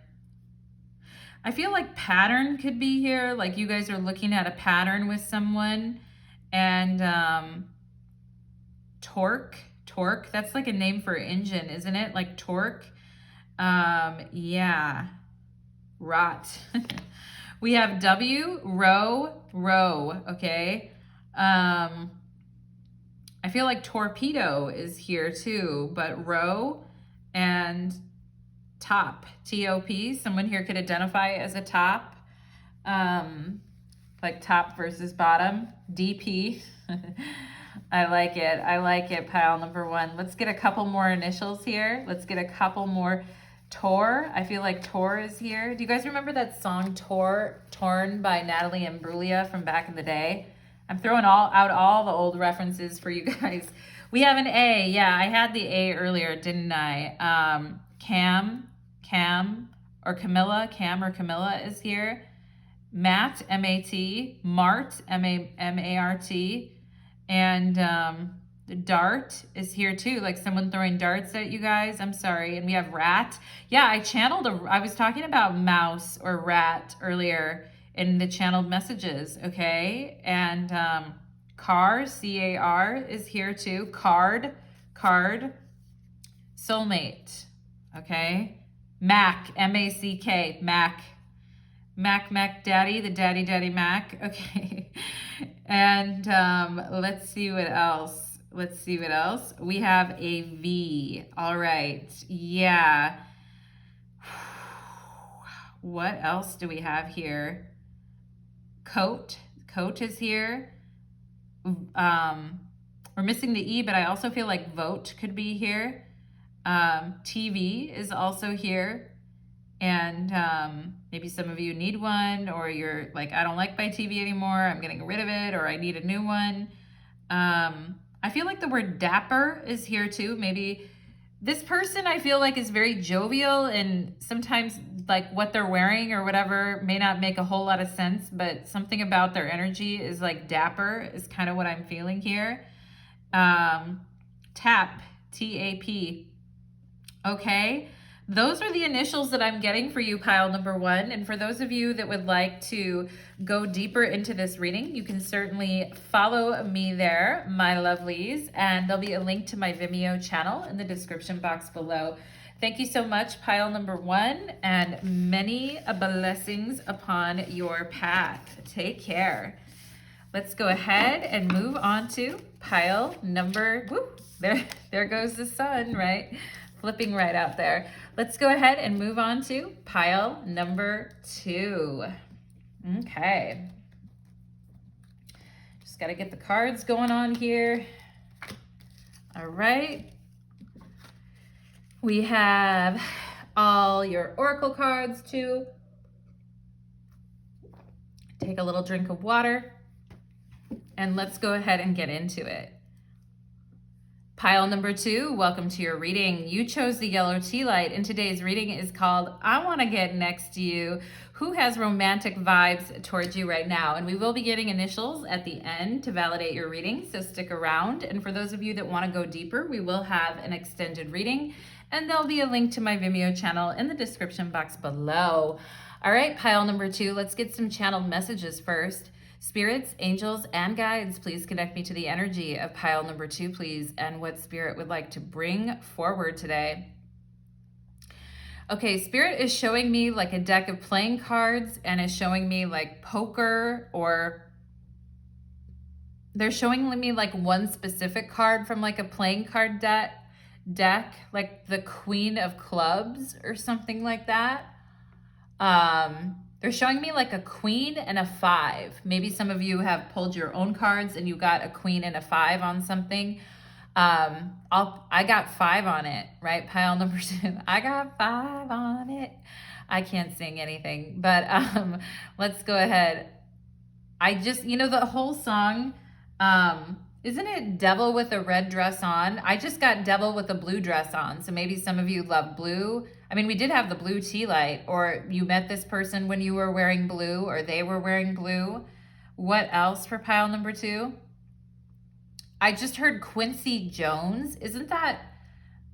I feel like pattern could be here. Like you guys are looking at a pattern with someone. And torque, that's like a name for engine, isn't it? Like torque. Yeah. Rot. We have W, row, okay? I feel like torpedo is here too, but row and top, T-O-P. Someone here could identify as a top, like top versus bottom, D-P. I like it, pile number 1. Let's get a couple more initials here. Let's get a couple more. Tor, I feel like Tor is here. Do you guys remember that song Torn by Natalie and Brulia from back in the day? I'm throwing out all the old references for you guys. We have an A. Yeah, I had the A earlier, didn't I? Cam or Camilla. Cam or Camilla is here. Matt, M-A-T. Mart, M-A-R-T. And Dart is here too, like someone throwing darts at you guys. I'm sorry. And we have rat. Yeah, I was talking about mouse or rat earlier in the channeled messages, okay? And car, C-A-R is here too. Card, soulmate, okay? Mac, M-A-C-K, Mac, daddy, the daddy Mac, okay? And let's see what else. We have a V. All right. Yeah. What else do we have here? Coat is here. We're missing the E, but I also feel like vote could be here. TV is also here. And maybe some of you need one, or you're like, I don't like my TV anymore. I'm getting rid of it, or I need a new one. I feel like the word dapper is here too. Maybe this person I feel like is very jovial, and sometimes like what they're wearing or whatever may not make a whole lot of sense, but something about their energy is like dapper is kind of what I'm feeling here. Tap, T-A-P. Okay. Those are the initials that I'm getting for you, pile number 1. And for those of you that would like to go deeper into this reading, you can certainly follow me there, my lovelies. And there'll be a link to my Vimeo channel in the description box below. Thank you so much, pile number 1, and many blessings upon your path. Take care. Let's go ahead and move on to pile number, whoop, there goes the sun, right? Flipping right out there. Let's go ahead and move on to pile number 2. Okay. got to get the cards going on here. All right. We have all your oracle cards too. Take a little drink of water and let's go ahead and get into it. Pile number 2, welcome to your reading. You chose the yellow tea light, and today's reading is called I Want to Get Next to You. Who has romantic vibes towards you right now? And we will be getting initials at the end to validate your reading, so stick around. And for those of you that want to go deeper, we will have an extended reading, and there'll be a link to my Vimeo channel in the description box below. All right, pile number 2, let's get some channeled messages first. Spirits, angels, and guides, please connect me to the energy of pile number 2, please, and what Spirit would like to bring forward today. Okay, Spirit is showing me like a deck of playing cards and is showing me like poker, or they're showing me like one specific card from like a playing card deck, like the Queen of Clubs or something like that. They're showing me like a queen and a 5. Maybe some of you have pulled your own cards and you got a queen and a 5 on something. I got 5 on it, right? Pile number 2. I got 5 on it. I can't sing anything, but let's go ahead. I just, the whole song, isn't it Devil with a Red Dress On? I just got Devil with a Blue Dress On. So maybe some of you love blue. I mean, we did have the blue tea light, or you met this person when you were wearing blue, or they were wearing blue. What else for pile number 2? I just heard Quincy Jones. Isn't that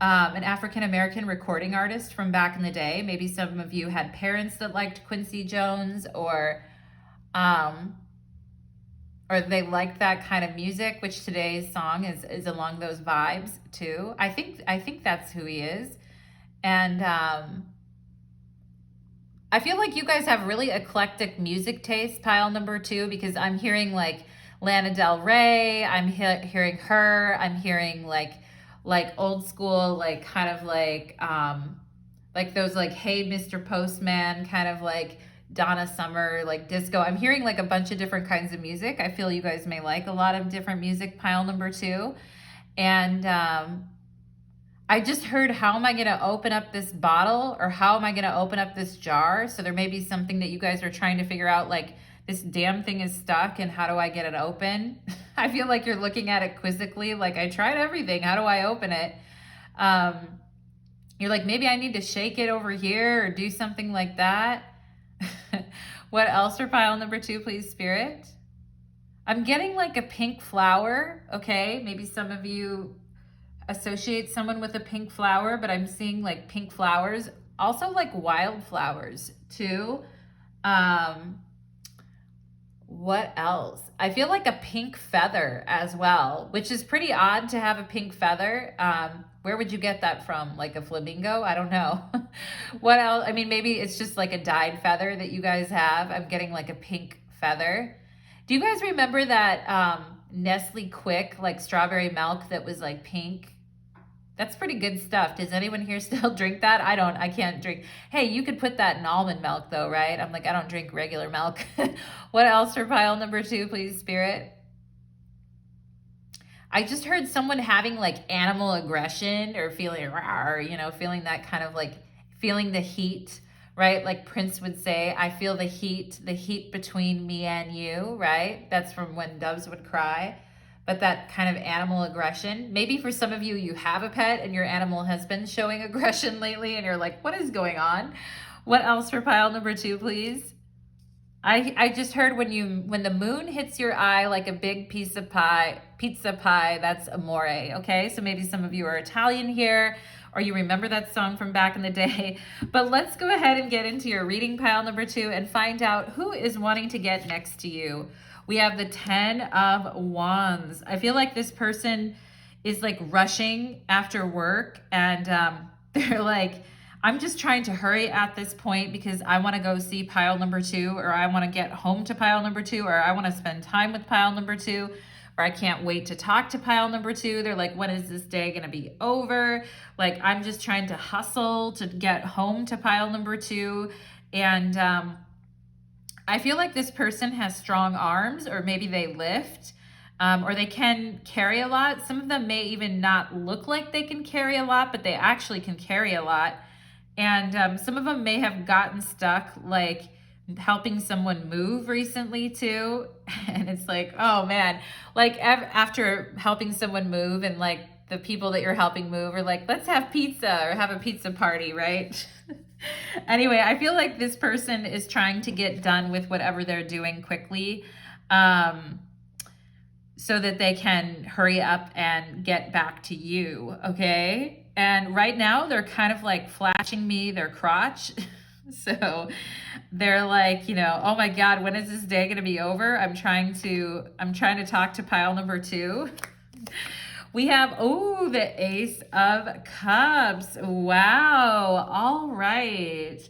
an African-American recording artist from back in the day? Maybe some of you had parents that liked Quincy Jones, or they liked that kind of music, which today's song is along those vibes too. I think that's who he is. And I feel like you guys have really eclectic music taste, pile number 2, because I'm hearing like Lana Del Rey, I'm hearing her, I'm hearing like old school, like kind of like those like Hey Mr. Postman, kind of like Donna Summer, like disco. I'm hearing like a bunch of different kinds of music. I feel you guys may like a lot of different music, pile number 2. And I just heard, how am I going to open up this bottle, or how am I going to open up this jar? So there may be something that you guys are trying to figure out, like this damn thing is stuck and how do I get it open? I feel like you're looking at it quizzically, like I tried everything. How do I open it? You're like, maybe I need to shake it over here or do something like that. What else for pile number 2, please, Spirit? I'm getting like a pink flower. Okay, maybe some of you associate someone with a pink flower, but I'm seeing like pink flowers, also like wildflowers too. What else? I feel like a pink feather as well, which is pretty odd to have a pink feather. Where would you get that from? Like a flamingo? I don't know. What else? I mean, maybe it's just like a dyed feather that you guys have. I'm getting like a pink feather. Do you guys remember that Nestle Quick, like strawberry milk that was like pink? That's pretty good stuff. Does anyone here still drink that? I can't drink. Hey, you could put that in almond milk though, right? I'm like, I don't drink regular milk. What else for pile number 2, please, Spirit? I just heard someone having like animal aggression, or feeling rawr, feeling that kind of like, feeling the heat, right? Like Prince would say, I feel the heat between me and you, right? That's from When Doves Would Cry. But that kind of animal aggression. Maybe for some of you, you have a pet and your animal has been showing aggression lately and you're like, what is going on? What else for pile number 2, please? I just heard when the moon hits your eye like a big pizza pie, that's amore, okay? So maybe some of you are Italian here, or you remember that song from back in the day. But let's go ahead and get into your reading, pile number 2, and find out who is wanting to get next to you. We have the 10 of Wands. I feel like this person is like rushing after work, and they're like, I'm just trying to hurry at this point because I want to go see pile number 2, or I want to get home to pile number 2, or I want to spend time with pile number 2, or I can't wait to talk to pile number 2. They're like, when is this day going to be over? Like, I'm just trying to hustle to get home to pile number 2. And I feel like this person has strong arms, or maybe they lift. or they can carry a lot. Some of them may even not look like they can carry a lot, but they actually can carry a lot. And some of them may have gotten stuck, like helping someone move recently too. And it's like, oh man, like after helping someone move, and like the people that you're helping move are like, let's have pizza or have a pizza party, right? Anyway, I feel like this person is trying to get done with whatever they're doing quickly, so that they can hurry up and get back to you, okay? And right now they're kind of like flashing me their crotch. So they're like, you know, oh my God, when is this day gonna be over? I'm trying to talk to pile number 2. We have, oh, the Ace of Cups. Wow. All right.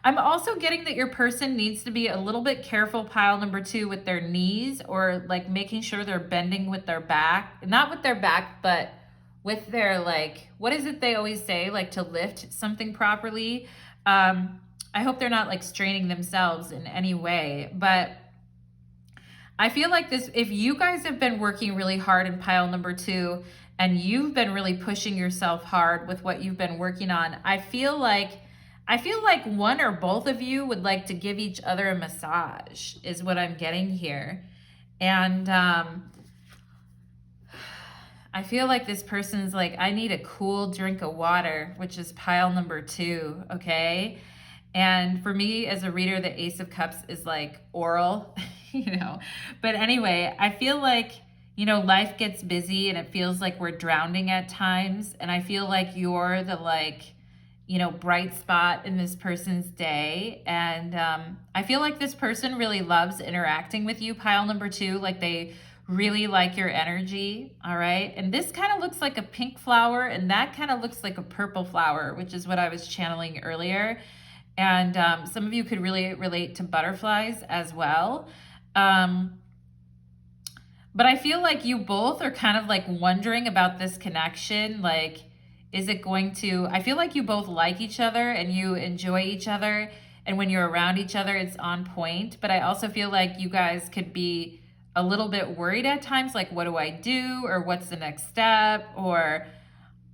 I'm also getting that your person needs to be a little bit careful, pile number 2, with their knees, or like making sure they're bending with their back. Not with their back, but with their, like, what is it they always say? Like to lift something properly. I hope they're not like straining themselves in any way, but I feel like this, if you guys have been working really hard in pile number 2 and you've been really pushing yourself hard with what you've been working on, I feel like one or both of you would like to give each other a massage is what I'm getting here. And I feel like this person's like, I need a cool drink of water, which is pile number 2, okay? And for me as a reader, the Ace of Cups is like oral, you know. But anyway, I feel like, you know, life gets busy and it feels like we're drowning at times. And I feel like you're the, like, you know, bright spot in this person's day. And I feel like this person really loves interacting with you, pile number 2. Like they really like your energy, all right? And this kind of looks like a pink flower, and that kind of looks like a purple flower, which is what I was channeling earlier. And some of you could really relate to butterflies as well. But I feel like you both are kind of like wondering about this connection. Like, is it going to, I feel like you both like each other and you enjoy each other. And when you're around each other, it's on point. But I also feel like you guys could be a little bit worried at times. Like, what do I do? Or what's the next step? Or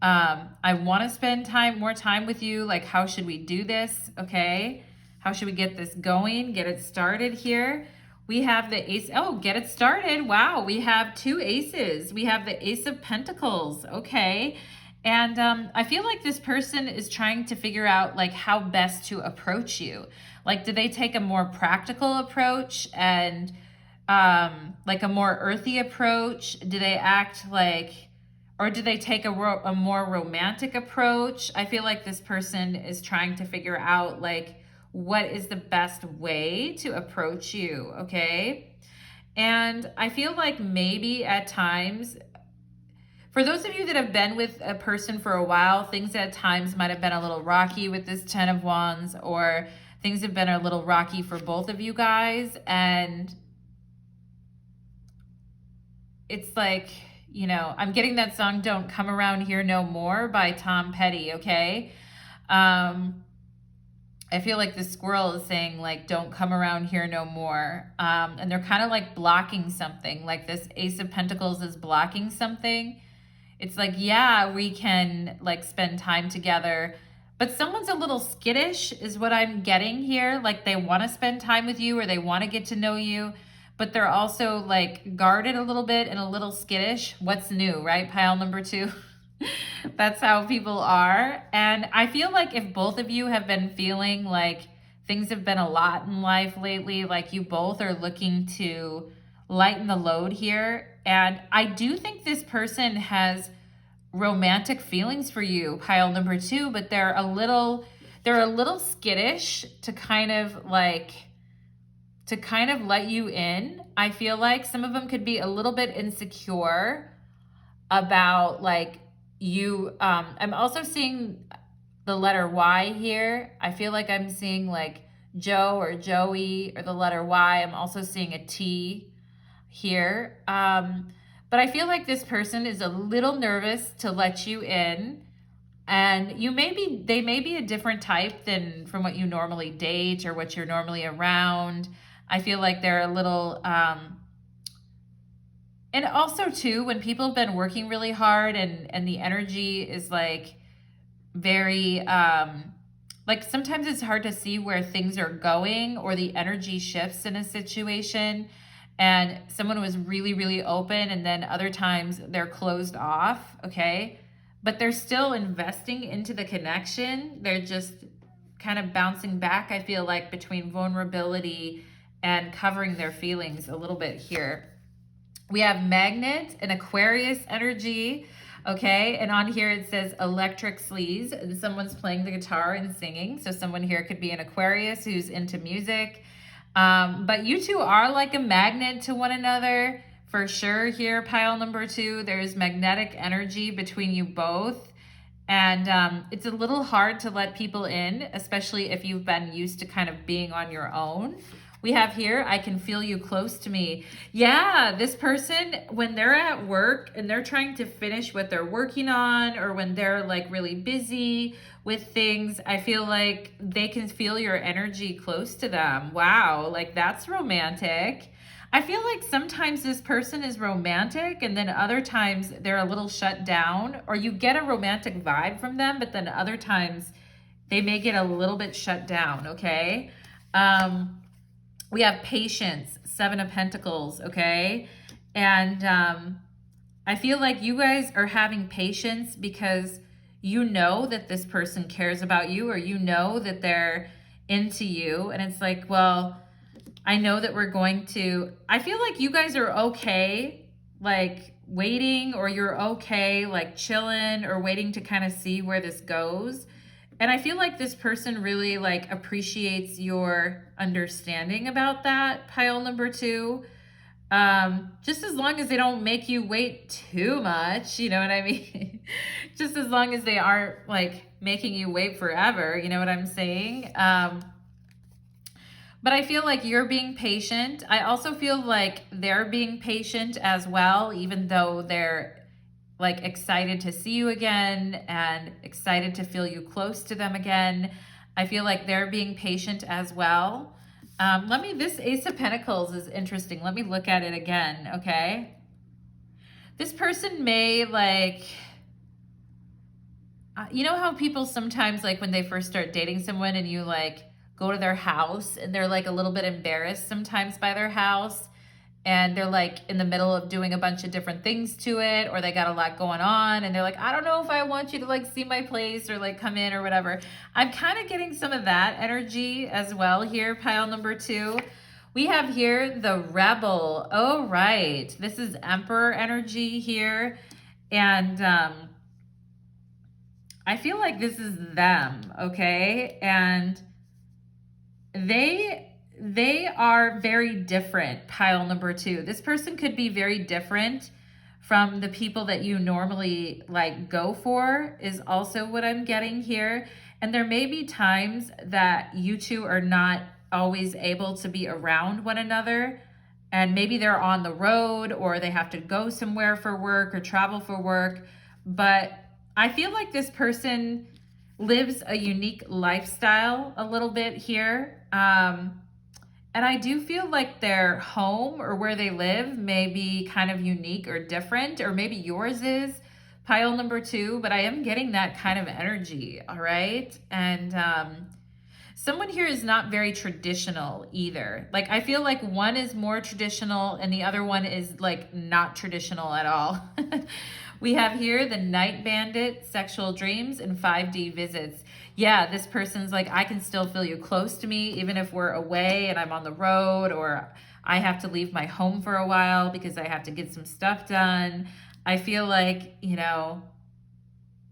I want to spend more time with you. Like, how should we do this? Okay. How should we get this going? Get it started here. We have the ace. Oh, get it started. Wow. We have 2 aces. We have the Ace of Pentacles. Okay. And I feel like this person is trying to figure out like how best to approach you. Like, do they take a more practical approach and like a more earthy approach? Do they act like, or do they take a more romantic approach? I feel like this person is trying to figure out like what is the best way to approach you, okay? And I feel like maybe at times, for those of you that have been with a person for a while, things at times might have been a little rocky with this 10 of Wands, or things have been a little rocky for both of you guys. And it's like, you know, I'm getting that song Don't Come Around Here No More by Tom Petty, okay? I feel like the squirrel is saying like, don't come around here no more. And they're kind of like blocking something. Like this Ace of Pentacles is blocking something. It's like, yeah, we can like spend time together, but someone's a little skittish is what I'm getting here. Like they want to spend time with you or they want to get to know you, but they're also like guarded a little bit and a little skittish. What's new, right? Pile number 2. That's how people are. And I feel like if both of you have been feeling like things have been a lot in life lately, like you both are looking to lighten the load here. And I do think this person has romantic feelings for you, pile number 2, but they're a little skittish to kind of let you in. I feel like some of them could be a little bit insecure about like you. I'm also seeing the letter Y here. I feel like I'm seeing like Joe or Joey or the letter Y. I'm also seeing a T here. But I feel like this person is a little nervous to let you in, and they may be a different type than from what you normally date or what you're normally around. I feel like they're a little, And also too, when people have been working really hard and the energy is like very, like sometimes it's hard to see where things are going, or the energy shifts in a situation, and someone was really, really open and then other times they're closed off, okay? But they're still investing into the connection. They're just kind of bouncing back, I feel like, between vulnerability and covering their feelings a little bit here. We have Magnet and Aquarius energy, okay? And on here it says electric sleaze, and someone's playing the guitar and singing. So someone here could be an Aquarius who's into music. But you two are like a magnet to one another for sure here, pile number 2. There's magnetic energy between you both. And it's a little hard to let people in, especially if you've been used to kind of being on your own. We have here, I can feel you close to me. Yeah, this person, when they're at work and they're trying to finish what they're working on, or when they're like really busy with things, I feel like they can feel your energy close to them. Wow, like that's romantic. I feel like sometimes this person is romantic and then other times they're a little shut down, or you get a romantic vibe from them, but then other times they may get a little bit shut down, okay? We have Patience, 7 of Pentacles, okay? And I feel like you guys are having patience because you know that this person cares about you, or you know that they're into you. And it's like, well, I know that we're going to, I feel like you guys are okay, like waiting, or you're okay, like chilling or waiting to kind of see where this goes. And I feel like this person really like appreciates your understanding about that, pile number 2. Just as long as they don't make you wait too much, you know what I mean? Just as long as they aren't like making you wait forever, you know what I'm saying? But I feel like you're being patient. I also feel like they're being patient as well, even though they're like excited to see you again and excited to feel you close to them again. I feel like they're being patient as well. This Ace of Pentacles is interesting. Let me look at it again, okay? This person may like, you know how people sometimes like when they first start dating someone and you like go to their house and they're like a little bit embarrassed sometimes by their house, and they're like in the middle of doing a bunch of different things to it, or they got a lot going on and they're like, I don't know if I want you to like see my place or like come in or whatever. I'm kind of getting some of that energy as well here, pile number 2. We have here the Rebel. Oh, right. This is Emperor energy here. And I feel like this is them, okay? And they are very different, pile number 2. This person could be very different from the people that you normally like go for, is also what I'm getting here. And there may be times that you two are not always able to be around one another, and maybe they're on the road or they have to go somewhere for work or travel for work. But I feel like this person lives a unique lifestyle a little bit here. And I do feel like their home or where they live may be kind of unique or different, or maybe yours is, pile number 2, but I am getting that kind of energy, all right? And someone here is not very traditional either. Like I feel like one is more traditional and the other one is like not traditional at all. We have here the Night Bandit, Sexual Dreams, and 5D Visits. Yeah, this person's like, I can still feel you close to me, even if we're away and I'm on the road, or I have to leave my home for a while because I have to get some stuff done. I feel like, you know,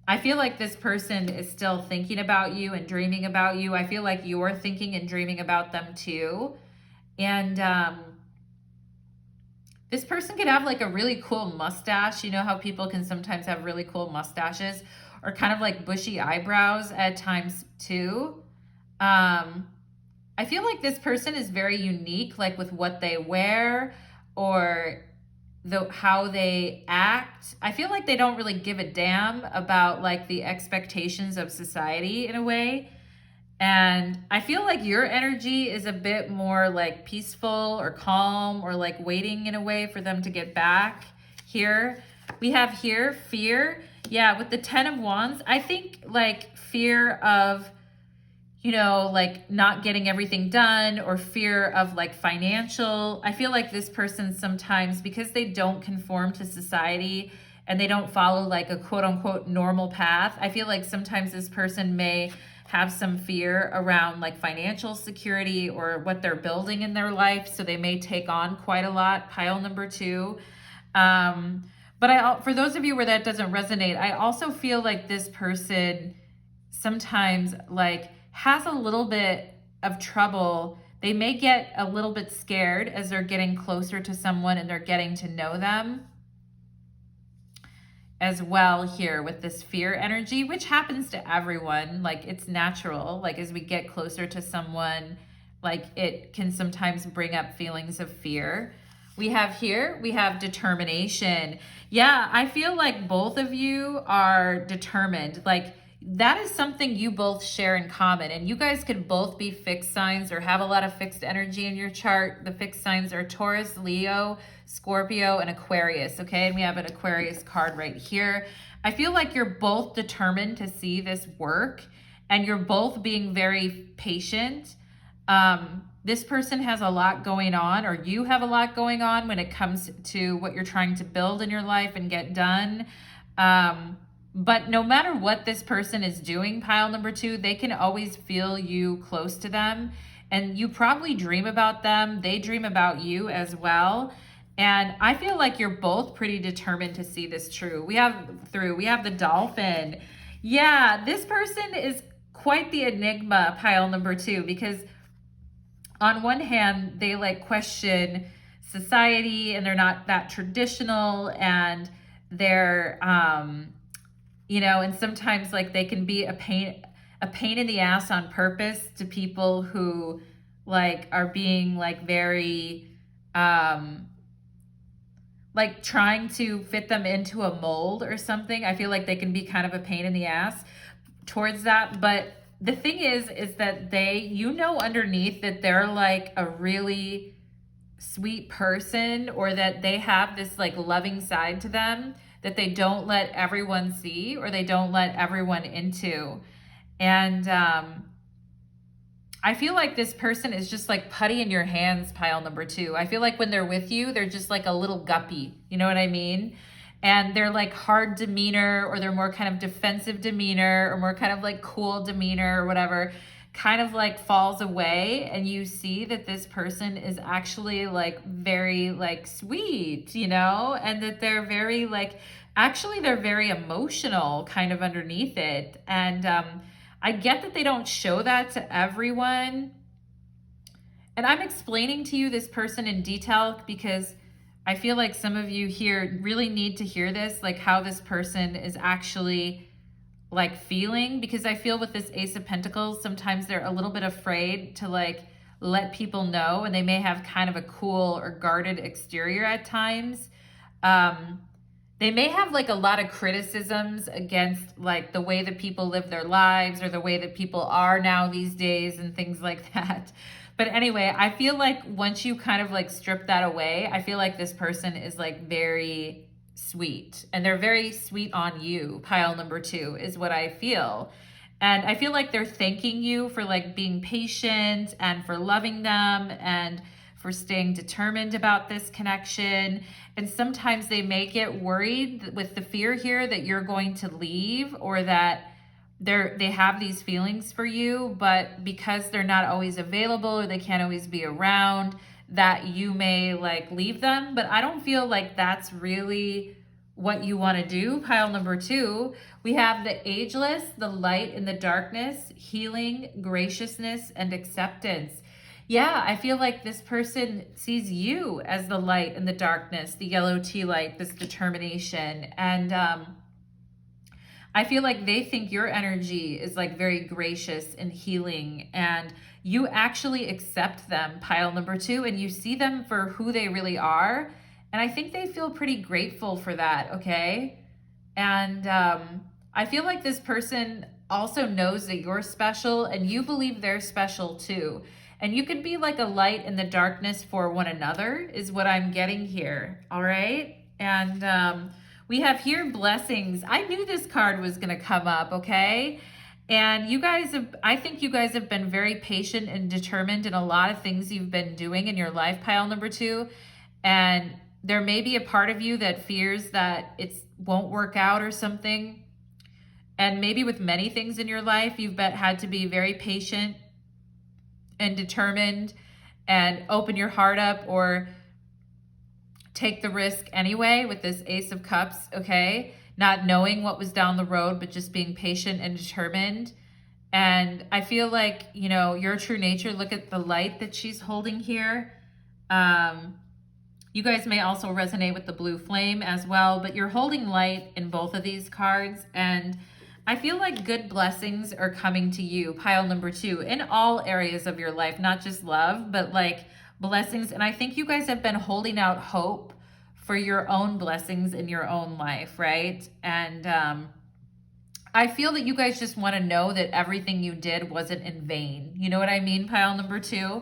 I feel like this person is still thinking about you and dreaming about you. I feel like you're thinking and dreaming about them too. And this person could have like a really cool mustache. You know how people can sometimes have really cool mustaches, or kind of like bushy eyebrows at times too. I feel like this person is very unique, like with what they wear or how they act. I feel like they don't really give a damn about like the expectations of society in a way. And I feel like your energy is a bit more like peaceful or calm, or like waiting in a way for them to get back. here. We have here fear. Yeah, with the 10 of Wands, I think like fear of, you know, like not getting everything done, or fear of like financial. I feel like this person sometimes, because they don't conform to society and they don't follow like a quote unquote normal path, I feel like sometimes this person may have some fear around like financial security or what they're building in their life. So they may take on quite a lot, pile number 2. But for those of you where that doesn't resonate, I also feel like this person sometimes like has a little bit of trouble. They may get a little bit scared as they're getting closer to someone and they're getting to know them as well here with this fear energy, which happens to everyone. Like it's natural. Like as we get closer to someone, like it can sometimes bring up feelings of fear. We have determination. Yeah, I feel like both of you are determined. Like that is something you both share in common. And you guys could both be fixed signs or have a lot of fixed energy in your chart. The fixed signs are Taurus, Leo, Scorpio, and Aquarius. Okay, and we have an Aquarius card right here. I feel like you're both determined to see this work, and you're both being very patient. This person has a lot going on, or you have a lot going on when it comes to what you're trying to build in your life and get done. But no matter what this person is doing, pile number 2, they can always feel you close to them. And you probably dream about them. They dream about you as well. And I feel like you're both pretty determined to see this true. We have the dolphin. Yeah, this person is quite the enigma, pile number 2, because on one hand, they like question society and they're not that traditional, and they're, you know, and sometimes like they can be a pain in the ass on purpose to people who like are being like very, like trying to fit them into a mold or something. I feel like they can be kind of a pain in the ass towards that. But the thing is that they, you know, underneath that they're like a really sweet person, or that they have this like loving side to them that they don't let everyone see, or they don't let everyone into. And I feel like this person is just like putty in your hands, pile number 2. I feel like when they're with you, they're just like a little guppy. You know what I mean? And they're like hard demeanor, or they're more kind of defensive demeanor, or more kind of like cool demeanor or whatever, kind of like falls away. And you see that this person is actually like very like sweet, you know, and that they're very like, actually they're very emotional kind of underneath it. And I get that they don't show that to everyone. And I'm explaining to you this person in detail because I feel like some of you here really need to hear this, like how this person is actually like feeling, because I feel with this Ace of Pentacles, sometimes they're a little bit afraid to like let people know, and they may have kind of a cool or guarded exterior at times. They may have like a lot of criticisms against like the way that people live their lives, or the way that people are now these days and things like that. But anyway, I feel like once you kind of like strip that away, I feel like this person is like very sweet, and they're very sweet on you. Pile number 2 is what I feel. And I feel like they're thanking you for like being patient, and for loving them, and for staying determined about this connection. And sometimes they may get worried with the fear here that you're going to leave, or that they have these feelings for you, but because they're not always available, or they can't always be around, that you may like leave them. But I don't feel like that's really what you want to do. Pile number 2, we have the ageless, the light in the darkness, healing, graciousness, and acceptance. Yeah, I feel like this person sees you as the light in the darkness, the yellow tea light, this determination. And I feel like they think your energy is like very gracious and healing, and you actually accept them, pile number 2, and you see them for who they really are. And I think they feel pretty grateful for that, okay? And I feel like this person also knows that you're special, and you believe they're special too. And you could be like a light in the darkness for one another is what I'm getting here, all right? And we have here blessings. I knew this card was going to come up, okay? And you guys have, I think you guys have been very patient and determined in a lot of things you've been doing in your life, pile number 2. And there may be a part of you that fears that it won't work out or something. And maybe with many things in your life, you've had to be very patient and determined and open your heart up or take the risk anyway with this Ace of Cups, okay? Not knowing what was down the road, but just being patient and determined. And I feel like, you know, your true nature, look at the light that she's holding here. You guys may also resonate with the blue flame as well, but you're holding light in both of these cards. And I feel like good blessings are coming to you, pile number 2, in all areas of your life, not just love, but like blessings. And I think you guys have been holding out hope for your own blessings in your own life, right? And I feel that you guys just want to know that everything you did wasn't in vain. You know what I mean, pile number 2?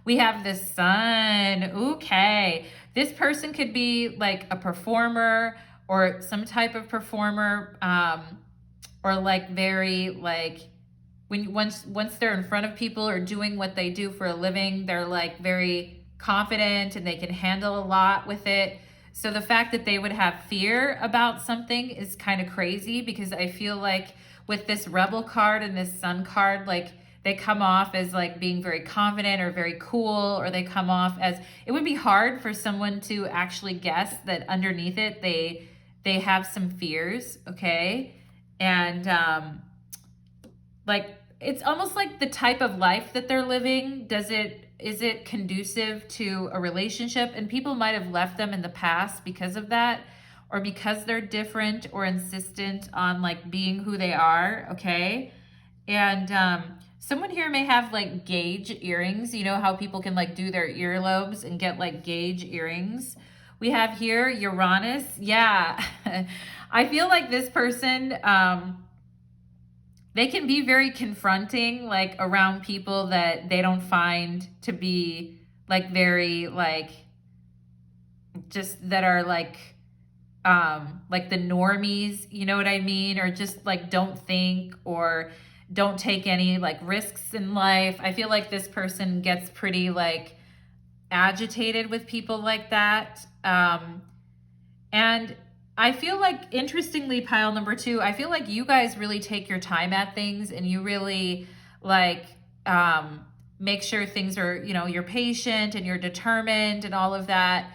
We have the Sun. Okay. This person could be like a performer or some type of performer, or like very like once they're in front of people or doing what they do for a living, they're like very confident and they can handle a lot with it. So the fact that they would have fear about something is kind of crazy, because I feel like with this Rebel card and this Sun card, like they come off as like being very confident or very cool, or they come off as, it would be hard for someone to actually guess that underneath it they have some fears, okay? And like it's almost like the type of life that they're living, is it conducive to a relationship? And people might have left them in the past because of that, or because they're different or insistent on like being who they are, okay? And someone here may have like gauge earrings. You know how people can like do their earlobes and get like gauge earrings? We have here Uranus. Yeah. I feel like this person, they can be very confronting, like around people that they don't find to be like very like, just that are like the normies, you know what I mean? Or just like don't think or don't take any like risks in life. I feel like this person gets pretty like agitated with people like that. And I feel like, interestingly, pile number 2, I feel like you guys really take your time at things, and you really like make sure things are, you know, you're patient and you're determined and all of that.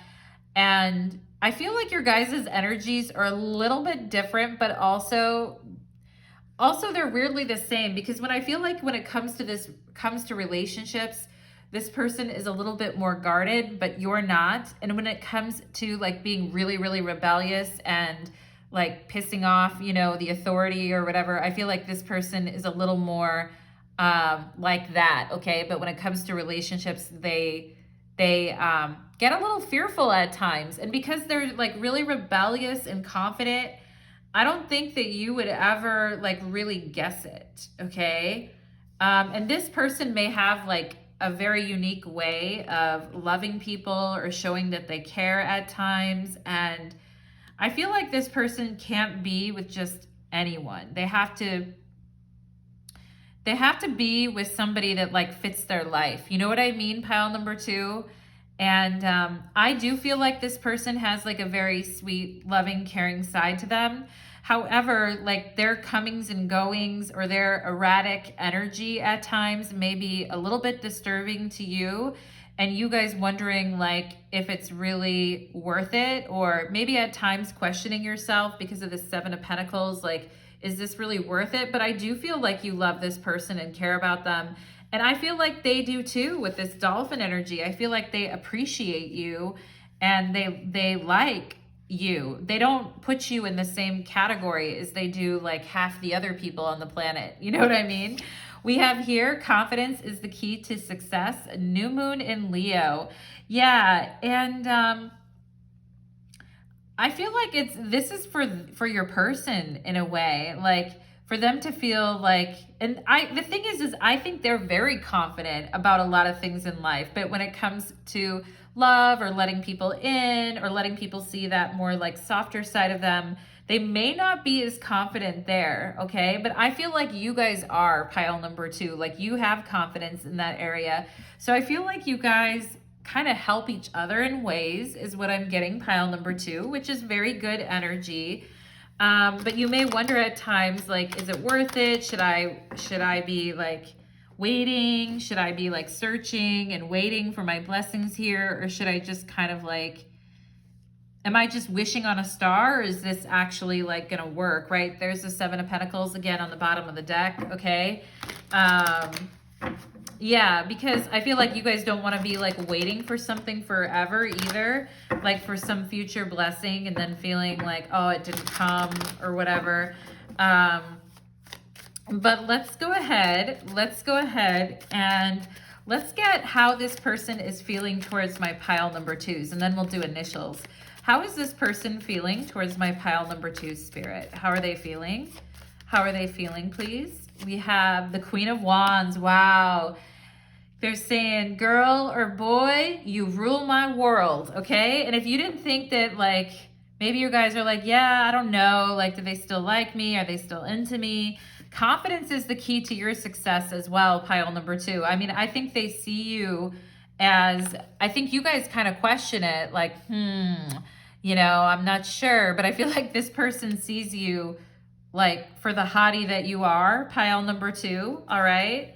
And I feel like your guys' energies are a little bit different, but also they're weirdly the same, because when I feel like when it comes to relationships, this person is a little bit more guarded, but you're not. And when it comes to like being really, really rebellious and like pissing off, you know, the authority or whatever, I feel like this person is a little more like that, okay? But when it comes to relationships, they get a little fearful at times. And because they're like really rebellious and confident, I don't think that you would ever like really guess it, okay? And this person may have like a very unique way of loving people or showing that they care at times. And I feel like this person can't be with just anyone. They have to be with somebody that like fits their life. You know what I mean, pile number 2? And I do feel like this person has like a very sweet, loving, caring side to them. However, like their comings and goings or their erratic energy at times may be a little bit disturbing to you, and you guys wondering like if it's really worth it, or maybe at times questioning yourself because of the 7 of Pentacles, like, is this really worth it? But I do feel like you love this person and care about them. And I feel like they do too with this dolphin energy. I feel like they appreciate you and they like you. They don't put you in the same category as they do like half the other people on the planet. You know what I mean? We have here, confidence is the key to success. New moon in Leo. Yeah. And I feel like this is for your person in a way, like for them to feel like, and the thing is I think they're very confident about a lot of things in life, but when it comes to love or letting people in or letting people see that more like softer side of them. They may not be as confident there, okay? But I feel like you guys are pile number 2. Like you have confidence in that area. So I feel like you guys kind of help each other in ways is what I'm getting, pile number 2, which is very good energy. But you may wonder at times, like, is it worth it? Should I be like waiting? Should I be like searching and waiting for my blessings here? Or should I just kind of like, am I just wishing on a star? Or is this actually like gonna work, right? There's the 7 of Pentacles again on the bottom of the deck, okay? Yeah, because I feel like you guys don't want to be like waiting for something forever either, like for some future blessing and then feeling like, oh, it didn't come or whatever. But let's go ahead and let's get how this person is feeling towards my pile number 2s, and then we'll do initials. How is this person feeling towards my pile number 2 spirit? How are they feeling? How are they feeling, please? We have the Queen of Wands. Wow. They're saying, girl or boy, you rule my world, okay? And if you didn't think that, like, maybe you guys are like, yeah, I don't know, like, do they still like me? Are they still into me? Confidence is the key to your success as well, pile number 2. I mean, I think they see you as, I think you guys kind of question it, like, you know, I'm not sure, but I feel like this person sees you like for the hottie that you are, pile number 2, all right?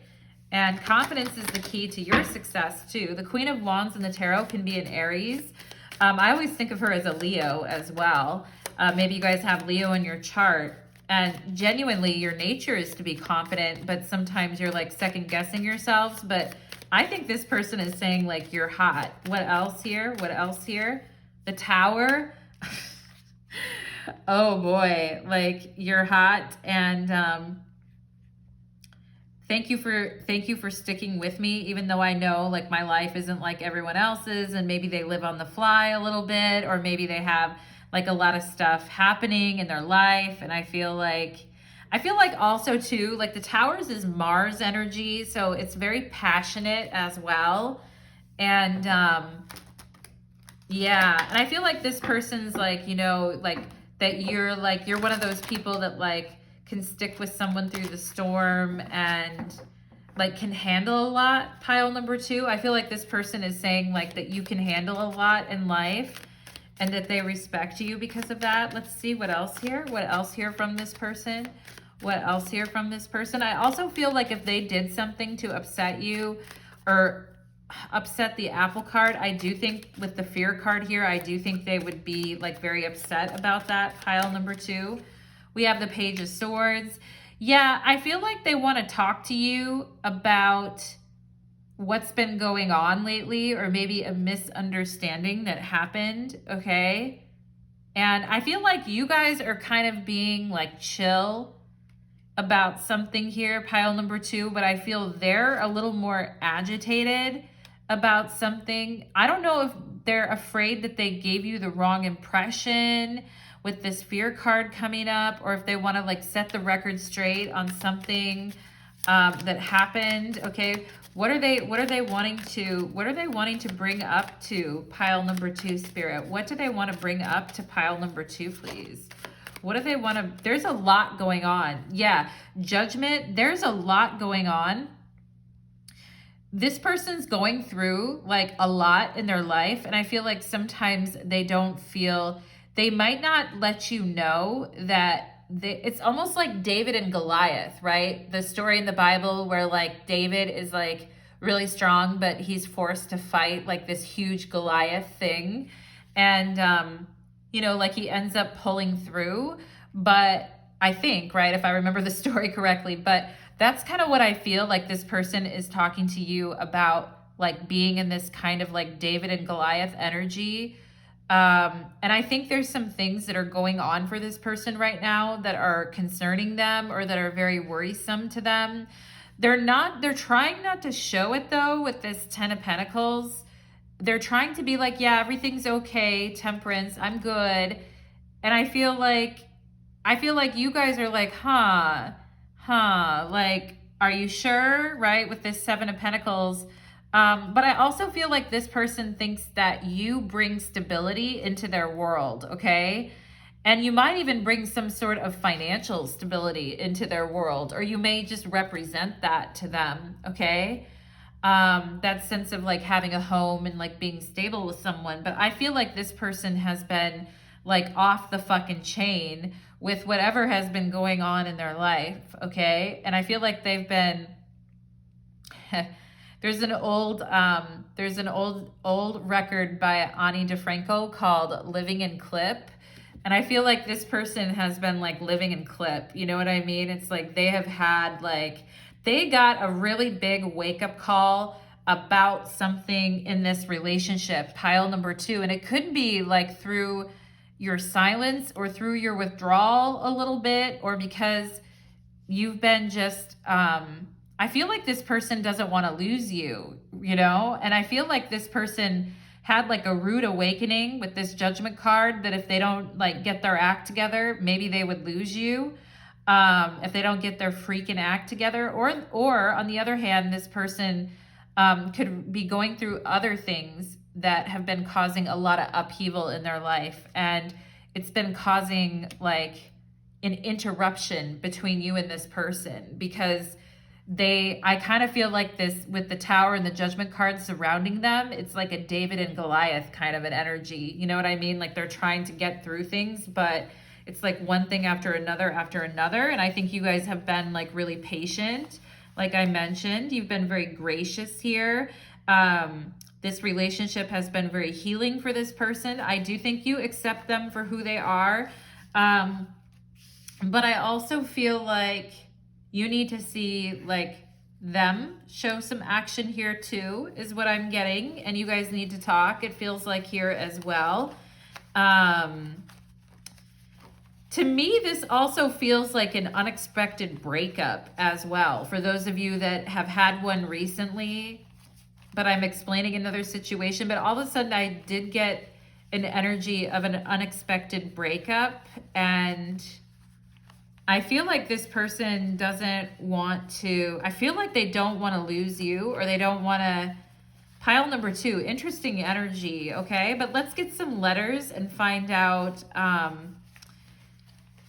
And confidence is the key to your success too. The Queen of Wands in the tarot can be an Aries. I always think of her as a Leo as well. Maybe you guys have Leo in your chart. And genuinely, your nature is to be confident, but sometimes you're like second guessing yourselves. But I think this person is saying like you're hot. What else here? What else here? The Tower. Oh boy, like you're hot. And thank you for sticking with me, even though I know like my life isn't like everyone else's, and maybe they live on the fly a little bit, or maybe they have like a lot of stuff happening in their life. And I feel like also too, like the Towers is Mars energy, so it's very passionate as well. And yeah, and I feel like this person's like, you know, like that you're one of those people that like can stick with someone through the storm and like can handle a lot, pile number 2. I feel like this person is saying like that you can handle a lot in life and that they respect you because of that. Let's see what else here. What else here from this person? What else here from this person? I also feel like if they did something to upset you or upset the Apple card, I do think with the Fear card here, I do think they would be like very upset about that, pile number 2. We have the Page of Swords. Yeah, I feel like they want to talk to you about what's been going on lately, or maybe a misunderstanding that happened, okay? And I feel like you guys are kind of being like chill about something here, pile number 2, but I feel they're a little more agitated about something. I don't know if they're afraid that they gave you the wrong impression with this Fear card coming up, or if they want to like set the record straight on something that happened. Okay, what are they wanting to bring up to pile number 2 spirit? What do they want to bring up to pile number 2, please? What do they want to, there's a lot going on. Yeah, Judgment, there's a lot going on. This person's going through like a lot in their life, and I feel like sometimes they don't feel, they might not let you know that it's almost like David and Goliath, right? The story in the Bible where like David is like really strong, but he's forced to fight like this huge Goliath thing. And, you know, like he ends up pulling through, but I think, right, if I remember the story correctly, but that's kind of what I feel like this person is talking to you about, like being in this kind of like David and Goliath energy. And I think there's some things that are going on for this person right now that are concerning them or that are very worrisome to them. They're trying not to show it though with this 10 of Pentacles. They're trying to be like, yeah, everything's okay, Temperance, I'm good. And I feel like you guys are like, like, are you sure, right? With this 7 of Pentacles, But I also feel like this person thinks that you bring stability into their world, okay? And you might even bring some sort of financial stability into their world, or you may just represent that to them, okay? That sense of like having a home and like being stable with someone. But I feel like this person has been like off the fucking chain with whatever has been going on in their life, okay? And I feel like they've been there's an old record by Ani DeFranco called Living in Clip. And I feel like this person has been like living in clip. You know what I mean? It's like they have had like, they got a really big wake up call about something in this relationship, pile number 2. And it could be like through your silence or through your withdrawal a little bit, or because you've been just, I feel like this person doesn't want to lose you, you know? And I feel like this person had like a rude awakening with this judgment card that if they don't like get their act together, maybe they would lose you. If they don't get their freaking act together, or on the other hand, this person could be going through other things that have been causing a lot of upheaval in their life. And it's been causing like an interruption between you and this person, because I kind of feel like this with the Tower and the Judgment card surrounding them, it's like a David and Goliath kind of an energy. You know what I mean? Like they're trying to get through things, but it's like one thing after another after another. And I think you guys have been like really patient. Like I mentioned, you've been very gracious here. This relationship has been very healing for this person. I do think you accept them for who they are. But I also feel like you need to see like them show some action here too, is what I'm getting. And you guys need to talk, it feels like here as well. To me, this also feels like an unexpected breakup as well. For those of you that have had one recently, but I'm explaining another situation, but all of a sudden I did get an energy of an unexpected breakup. And I feel like this person doesn't want to, I feel like they don't want to lose you, or they don't want to, pile number 2, interesting energy, okay? But let's get some letters and find out,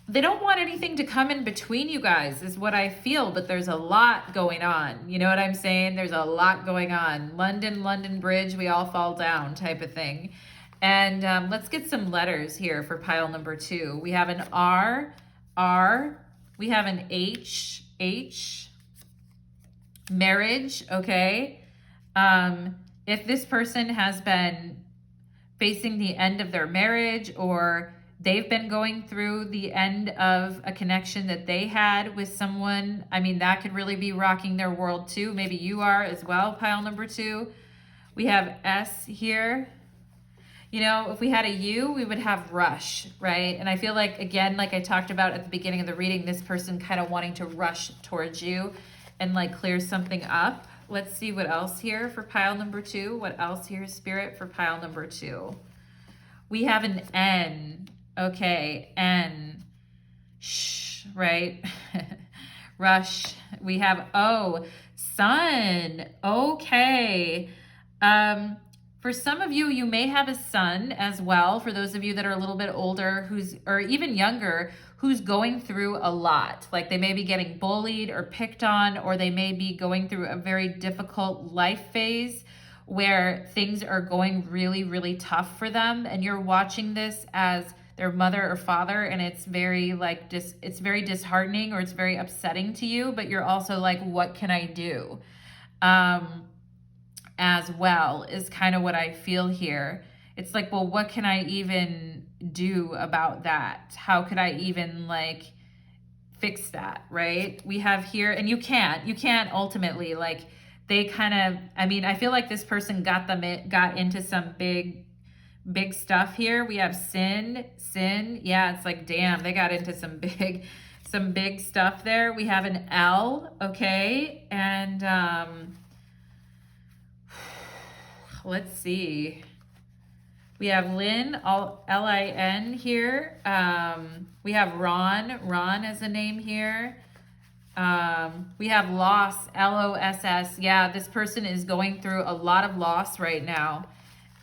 they don't want anything to come in between you guys is what I feel, but there's a lot going on. You know what I'm saying? There's a lot going on. London Bridge, we all fall down type of thing. And let's get some letters here for pile number 2. We have an R, we have an H, marriage, okay? If this person has been facing the end of their marriage, or they've been going through the end of a connection that they had with someone, I mean, that could really be rocking their world too. Maybe you are as well, pile number 2. We have S here. You know, if we had a U, we would have rush, right? And I feel like, again, like I talked about at the beginning of the reading, this person kind of wanting to rush towards you and like clear something up. Let's see what else here for pile number 2. What else here, Spirit, for pile number 2? We have an N. Okay, N. Shh, right? Rush. We have O. Sun. Okay. For some of you, you may have a son as well. For those of you that are a little bit older, or even younger, who's going through a lot. Like they may be getting bullied or picked on, or they may be going through a very difficult life phase where things are going really, really tough for them. And you're watching this as their mother or father, and it's very like it's very disheartening, or it's very upsetting to you, but you're also like, what can I do? As well is kind of what I feel here. It's like, well, what can I even do about that? How could I even like fix that, right? We have here, and you can't ultimately, like they kind of, I mean, I feel like this person got into some big stuff here. We have sin. Yeah, it's like, damn, they got into some big stuff there. We have an L, okay? And let's see. We have Lynn, L-I-N here. We have Ron as a name here. We have loss, Loss. Yeah, this person is going through a lot of loss right now.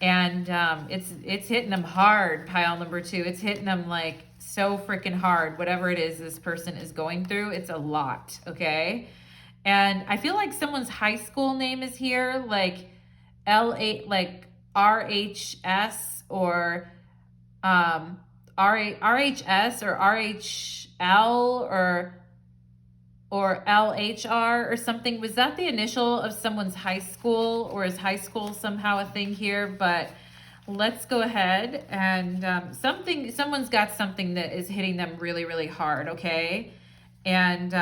And it's hitting them hard, pile number 2. It's hitting them like so freaking hard. Whatever it is this person is going through, it's a lot, okay? And I feel like someone's high school name is here, like L8, like RHS or RHS or RHL or LHR or something. Was that the initial of someone's high school, or is high school somehow a thing here? But let's go ahead and someone's got something that is hitting them really, really hard, okay? And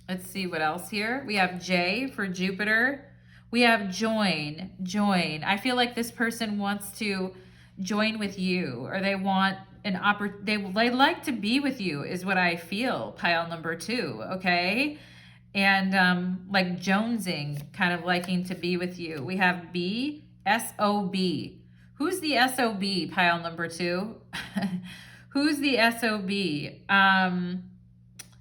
let's see what else here. We have J for Jupiter. We have join. I feel like this person wants to join with you, or they want an they like to be with you is what I feel, pile number 2, okay? And like jonesing, kind of liking to be with you. We have B, S-O-B. Who's the S-O-B, pile number 2? Who's the S-O-B?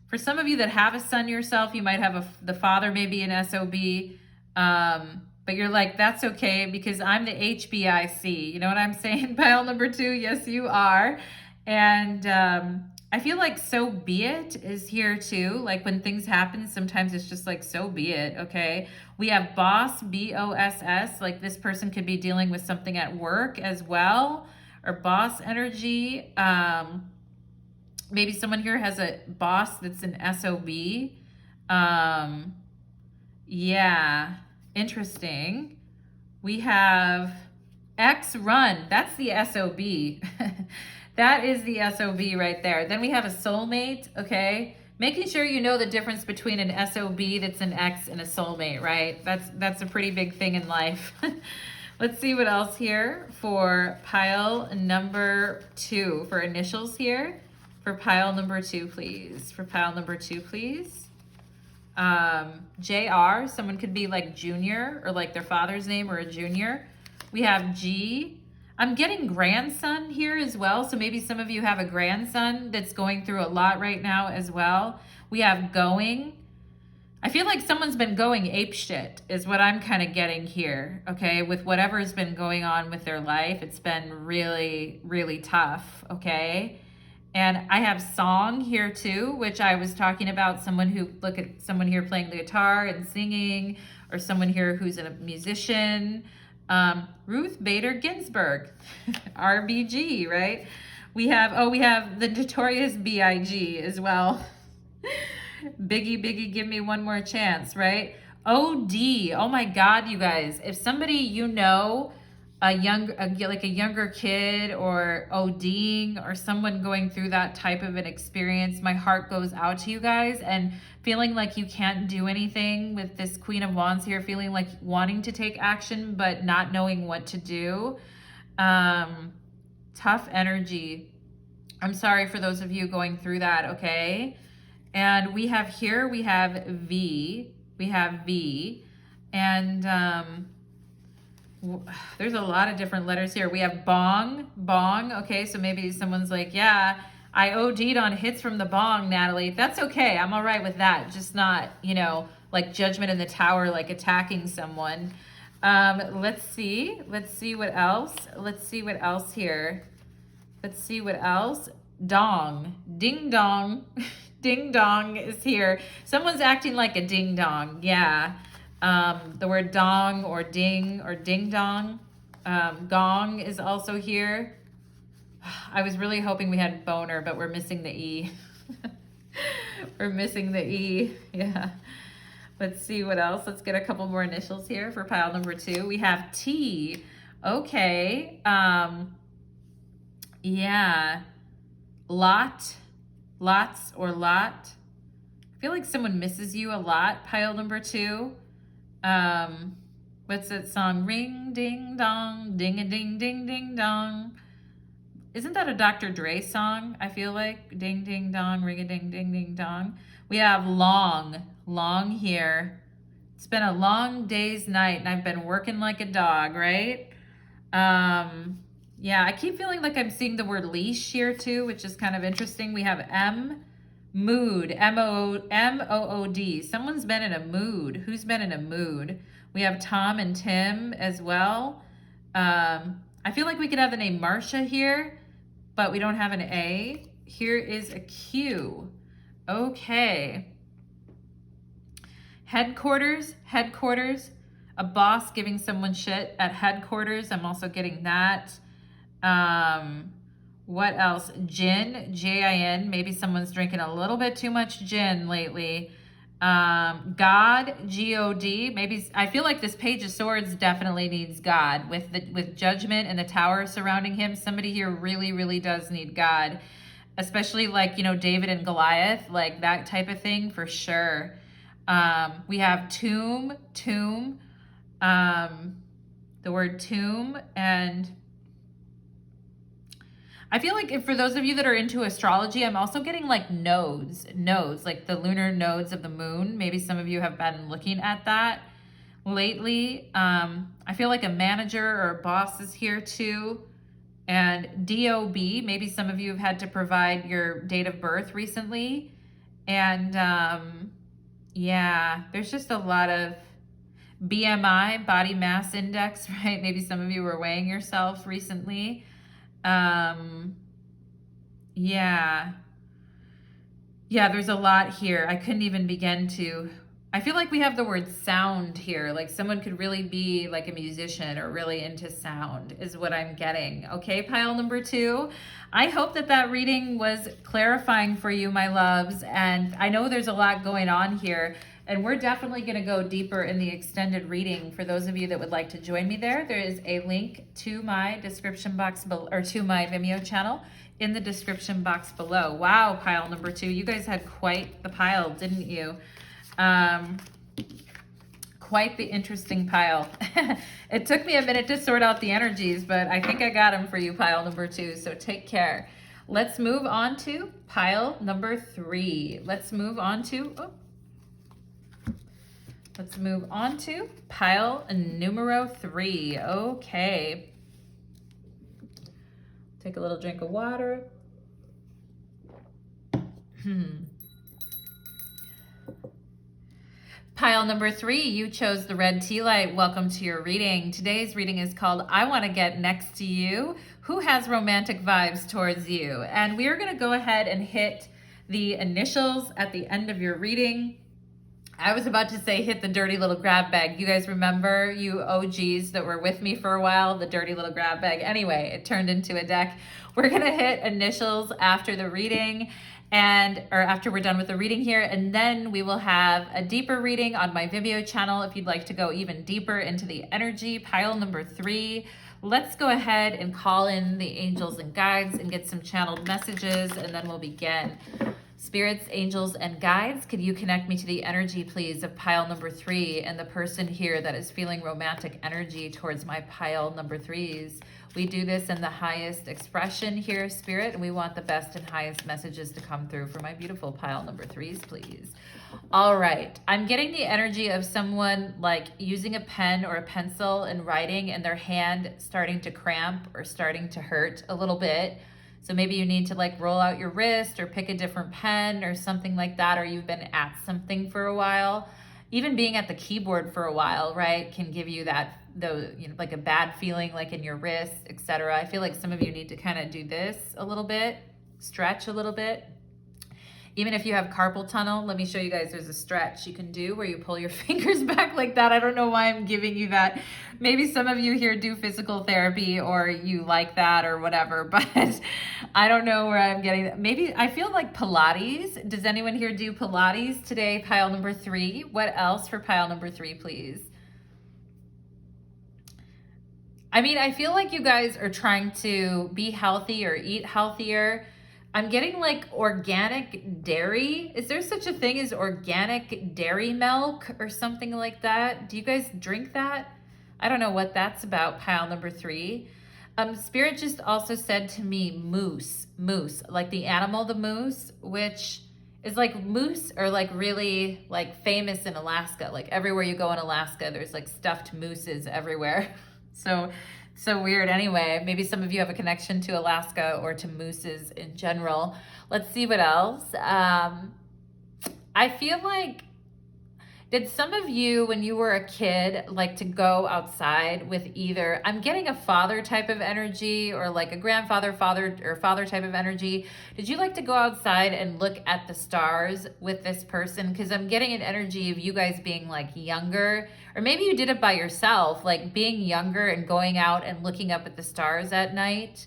For some of you that have a son yourself, you might have the father maybe an S-O-B. But you're like, that's okay because I'm the HBIC. You know what I'm saying? Pile number 2, yes, you are. And I feel like so be it is here too. Like when things happen, sometimes it's just like, so be it, okay? We have boss, B-O-S-S. Like this person could be dealing with something at work as well, or boss energy. Maybe someone here has a boss that's an S-O-B. Yeah. Interesting. We have X run. That's the SOB. That is the SOB right there. Then we have a soulmate, okay? Making sure you know the difference between an SOB that's an X and a soulmate, right? That's a pretty big thing in life. Let's see what else here for pile number 2. For initials here. For pile number 2, please. For pile number 2, please. JR, someone could be like junior or like their father's name or a junior. We have G. I'm getting grandson here as well. So maybe some of you have a grandson that's going through a lot right now as well. We have going. I feel like someone's been going apeshit is what I'm kind of getting here. Okay. With whatever has been going on with their life, it's been really, really tough. Okay. And I have song here too, which I was talking about, someone who, look at someone here playing the guitar and singing, or someone here who's a musician. Ruth Bader Ginsburg, RBG, right? We have the notorious B.I.G. as well. Biggie, give me one more chance, right? O.D. Oh my God, you guys. If somebody you know, like a younger kid or ODing or someone going through that type of an experience, my heart goes out to you guys, and feeling like you can't do anything with this Queen of Wands here, feeling like wanting to take action but not knowing what to do. Tough energy. I'm sorry for those of you going through that, okay? And we have V. We have V. And there's a lot of different letters here. We have bong. Okay, so maybe someone's like, yeah, I OD'd on hits from the bong, Natalie. That's okay. I'm all right with that. Just not, like Judgment in the Tower, like attacking someone. Let's see what else. Let's see what else here. Let's see what else. Dong. Ding dong. Ding dong is here. Someone's acting like a ding dong. Yeah. The word dong or ding dong. Gong is also here. I was really hoping we had boner, but we're missing the E. We're missing the E. Yeah. Let's see what else. Let's get a couple more initials here for pile number 2. We have T. Okay. Yeah. Lots or lot. I feel like someone misses you a lot, pile number 2. What's that song? Ring, ding, dong, ding, a ding, ding, ding, dong. Isn't that a Dr. Dre song? I feel like ding, ding, dong, ring, a ding, ding, ding, dong. We have long here. It's been a long day's night and I've been working like a dog, right? Yeah, I keep feeling like I'm seeing the word leash here too, which is kind of interesting. We have M, Mood, M-O-O-D. Someone's been in a mood. Who's been in a mood? We have Tom and Tim as well. I feel like we could have the name Marsha here, but we don't have an A. Here is a Q. Okay. Headquarters, headquarters. A boss giving someone shit at headquarters. I'm also getting that. What else? Gin, J-I-N. Maybe someone's drinking a little bit too much gin lately. God, G-O-D. Maybe, I feel like this Page of Swords definitely needs God. With Judgment and the Tower surrounding him, somebody here really, really does need God. Especially like, you know, David and Goliath, like that type of thing for sure. We have tomb, the word tomb, and I feel like for those of you that are into astrology, I'm also getting like nodes, like the lunar nodes of the moon. Maybe some of you have been looking at that lately. I feel like a manager or a boss is here too. And DOB, maybe some of you have had to provide your date of birth recently. And yeah, there's just a lot of BMI, body mass index, right? Maybe some of you were weighing yourself recently. Yeah, there's a lot here. I couldn't even begin to, I feel like we have the word sound here. Like someone could really be like a musician or really into sound is what I'm getting. Okay, pile number 2. I hope that that reading was clarifying for you, my loves. And I know there's a lot going on here. And we're definitely going to go deeper in the extended reading. For those of you that would like to join me there is a link to my description box below, or to my Vimeo channel in the description box below. Wow, pile number 2. You guys had quite the pile, didn't you? Quite the interesting pile. It took me a minute to sort out the energies, but I think I got them for you, pile number 2. So take care. Let's move on to pile number 3. Let's move on to pile numero 3. Okay. Take a little drink of water. Pile number 3, you chose the red tea light. Welcome to your reading. Today's reading is called I Want to Get Next to You. Who has romantic vibes towards you? And we are going to go ahead and hit the initials at the end of your reading. I was about to say hit the dirty little grab bag. You guys remember, you OGs that were with me for a while, the dirty little grab bag. Anyway, it turned into a deck. We're going to hit initials after the reading. Or after we're done with the reading here, and then we will have a deeper reading on my Vimeo channel if you'd like to go even deeper into the energy. Pile number 3. Let's go ahead and call in the angels and guides and get some channeled messages, and then we'll begin. Spirits, angels, and guides, could you connect me to the energy, please, of pile number 3 and the person here that is feeling romantic energy towards my pile number 3s. We do this in the highest expression here, Spirit, and we want the best and highest messages to come through for my beautiful pile number 3s, please. All right, I'm getting the energy of someone like using a pen or a pencil and writing, and their hand starting to cramp or starting to hurt a little bit. So maybe you need to like roll out your wrist or pick a different pen or something like that, or you've been at something for a while. Even being at the keyboard for a while, right, can give you that, like a bad feeling like in your wrists, etc. I feel like some of you need to kind of do this a little bit, stretch a little bit. Even if you have carpal tunnel, let me show you guys, there's a stretch you can do where you pull your fingers back like that. I don't know why I'm giving you that. Maybe some of you here do physical therapy or you like that or whatever, but I don't know where I'm getting that. Maybe I feel like Pilates. Does anyone here do Pilates today? Pile number 3. What else for pile number 3, please? I mean, I feel like you guys are trying to be healthy or eat healthier. I'm getting like organic dairy. Is there such a thing as organic dairy milk or something like that? Do you guys drink that? I don't know what that's about, pile number 3. Spirit just also said to me, moose, like the animal, the moose, which is like moose are like really like famous in Alaska. Like everywhere you go in Alaska, there's like stuffed mooses everywhere. So So weird. Anyway, maybe some of you have a connection to Alaska or to mooses in general. Let's see what else. I feel like, did some of you, when you were a kid, like to go outside with either, I'm getting a father type of energy or like a grandfather, father, or father type of energy. Did you like to go outside and look at the stars with this person? Because I'm getting an energy of you guys being like younger, or maybe you did it by yourself, like being younger and going out and looking up at the stars at night.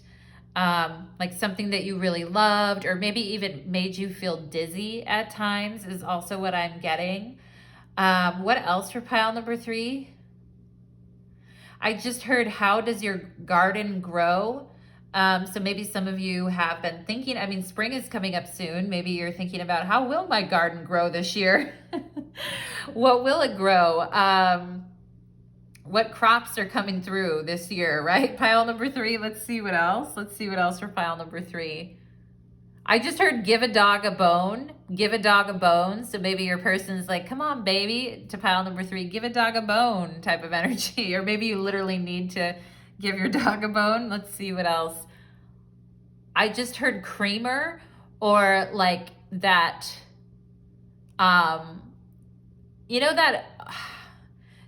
Like something that you really loved, or maybe even made you feel dizzy at times is also what I'm getting. What else for pile number 3? I just heard, how does your garden grow? So maybe some of you have been thinking, I mean, spring is coming up soon. Maybe you're thinking about, how will my garden grow this year? What will it grow? What crops are coming through this year, right? Pile number 3. Let's see what else. Let's see what else for pile number 3. I just heard, give a dog a bone. Give a dog a bone. So maybe your person's like, come on, baby, to pile number 3, give a dog a bone type of energy. Or maybe you literally need to give your dog a bone. Let's see what else. I just heard creamer, or like that, you know, that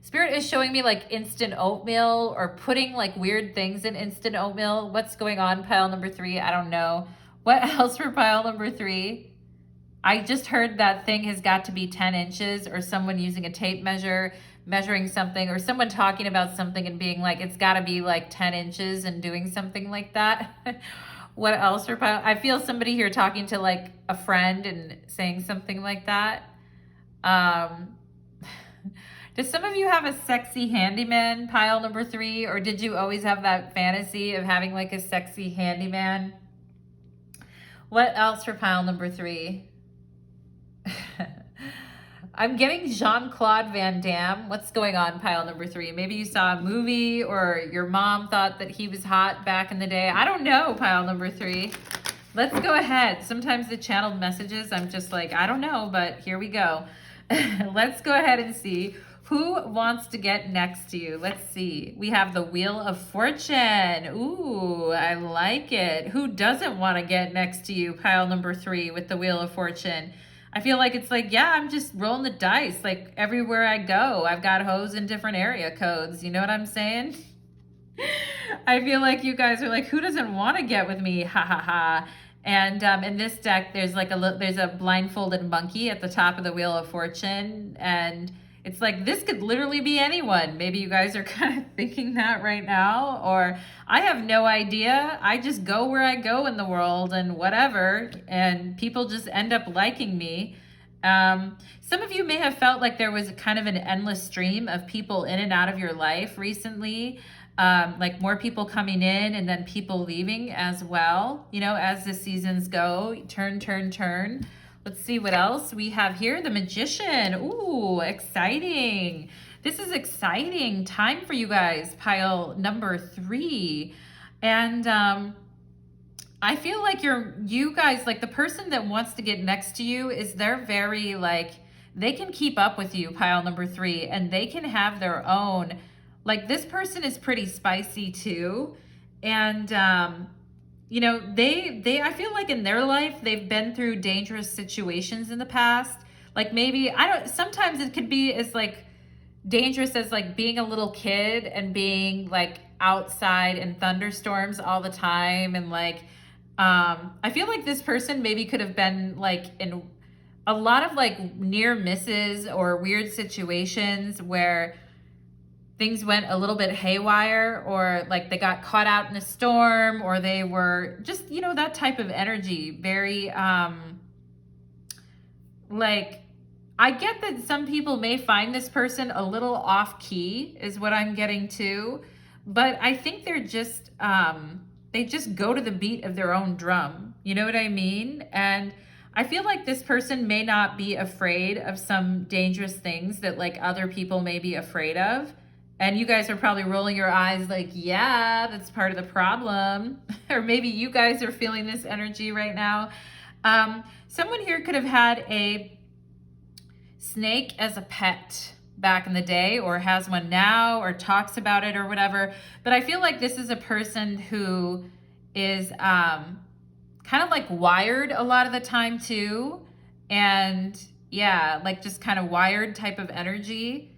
Spirit is showing me like instant oatmeal, or putting like weird things in instant oatmeal. What's going on, pile number 3? I don't know. What else for pile number 3? I just heard that thing has got to be 10 inches, or someone using a tape measure, measuring something, or someone talking about something and being like, it's got to be like 10 inches and doing something like that. What else for pile? I feel somebody here talking to like a friend and saying something like that. Does some of you have a sexy handyman, pile number 3? Or did you always have that fantasy of having like a sexy handyman? What else for pile number 3? I'm getting Jean-Claude Van Damme. What's going on, pile number 3? Maybe you saw a movie, or your mom thought that he was hot back in the day. I don't know, pile number 3. Let's go ahead. Sometimes the channeled messages, I'm just like, I don't know, but here we go. Let's go ahead and see who wants to get next to you. Let's see. We have the Wheel of Fortune. Ooh, I like it. Who doesn't want to get next to you, pile number 3, with the Wheel of Fortune? I feel like it's like, yeah, I'm just rolling the dice. Like everywhere I go, I've got hoes in different area codes. You know what I'm saying? I feel like you guys are like, who doesn't want to get with me? Ha ha ha. And in this deck, there's like there's a blindfolded monkey at the top of the Wheel of Fortune, and it's like, this could literally be anyone. Maybe you guys are kind of thinking that right now, or I have no idea. I just go where I go in the world and whatever, and people just end up liking me. Some of you may have felt like there was kind of an endless stream of people in and out of your life recently. Like more people coming in and then people leaving as well, you know, as the seasons go, turn, turn, turn. Let's see what else we have here. The Magician. Ooh, exciting. This is exciting time for you guys, pile number 3. And I feel like you guys, like the person that wants to get next to you they're very like, they can keep up with you, pile number 3, and they can have their own, like this person is pretty spicy too. And you know, I feel like in their life, they've been through dangerous situations in the past. Like maybe, sometimes it could be as like dangerous as like being a little kid and being like outside in thunderstorms all the time. And like, I feel like this person maybe could have been like in a lot of like near misses or weird situations where things went a little bit haywire, or like they got caught out in a storm, or they were just, you know, that type of energy. Very, like, I get that some people may find this person a little off key is what I'm getting to, but I think they're just, they just go to the beat of their own drum. You know what I mean? And I feel like this person may not be afraid of some dangerous things that like other people may be afraid of. And you guys are probably rolling your eyes like, yeah, that's part of the problem. Or maybe you guys are feeling this energy right now. Someone here could have had a snake as a pet. back in the day or has one now or talks about it or whatever. But I feel like this is a person who is kind of like wired a lot of the time too. And yeah, like just kind of wired type of energy.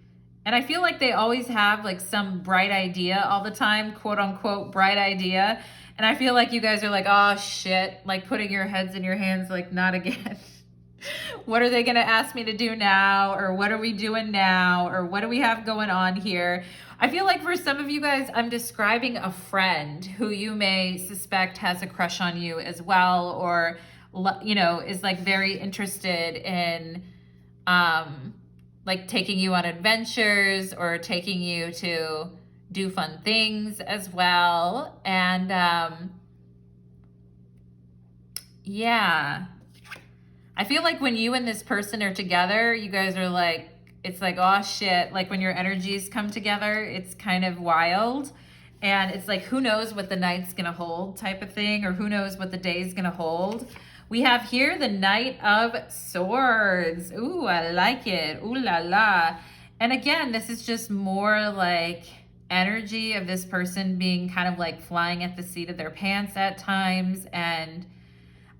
And I feel like they always have like some bright idea all the time, quote unquote, bright idea. And I feel like you guys are like, oh shit, like putting your heads in your hands, like not again. What are they going to ask me to do now? Or what are we doing now? Or what do we have going on here? I feel like for some of you guys, I'm describing a friend who you may suspect has a crush on you as well, or, you know, is like very interested in, like taking you on adventures or taking you to do fun things as well. And, yeah, I feel like when you and this person are together, you guys are like, it's like, oh shit, like when your energies come together, it's kind of wild. And it's like, who knows what the night's gonna hold type of thing, or who knows what the day's gonna hold. We have here the Knight of Swords. Ooh, I like it. Ooh la la. And again, this is just more like energy of this person being kind of like flying at the seat of their pants at times. And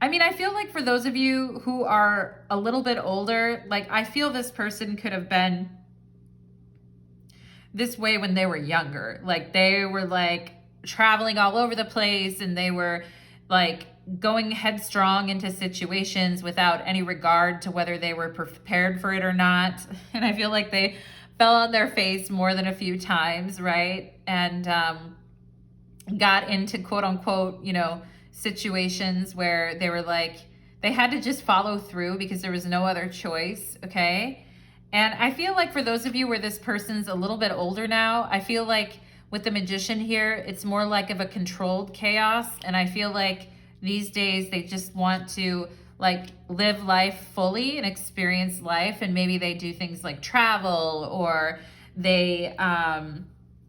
I mean, I feel like for those of you who are a little bit older, like I feel this person could have been this way when they were younger. Like they were like traveling all over the place and they were like going headstrong into situations without any regard to whether they were prepared for it or not. And I feel like they fell on their face more than a few times, right? And got into quote unquote, you know, situations where they were like, they had to just follow through because there was no other choice, okay? And I feel like for those of you where this person's a little bit older now, I feel like with the Magician here, it's more like of a controlled chaos. And I feel like these days they just want to like live life fully and experience life. And maybe they do things like travel, or they,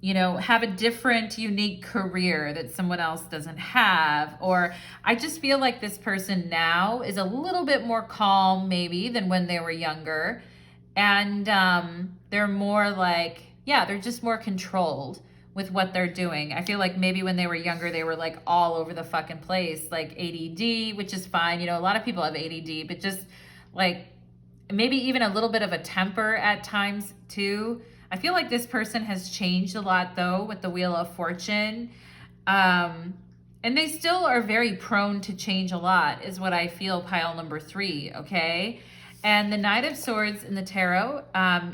you know, have a different, unique career that someone else doesn't have. Or I just feel like this person now is a little bit more calm maybe than when they were younger. And they're more like, yeah, they're just more controlled with what they're doing. I feel like maybe when they were younger, they were like all over the fucking place, like ADD, which is fine. You know, a lot of people have ADD, but just like maybe even a little bit of a temper at times too. I feel like this person has changed a lot though with the Wheel of Fortune. And they still are very prone to change a lot is what I feel, pile number 3, okay? And the Knight of Swords in the tarot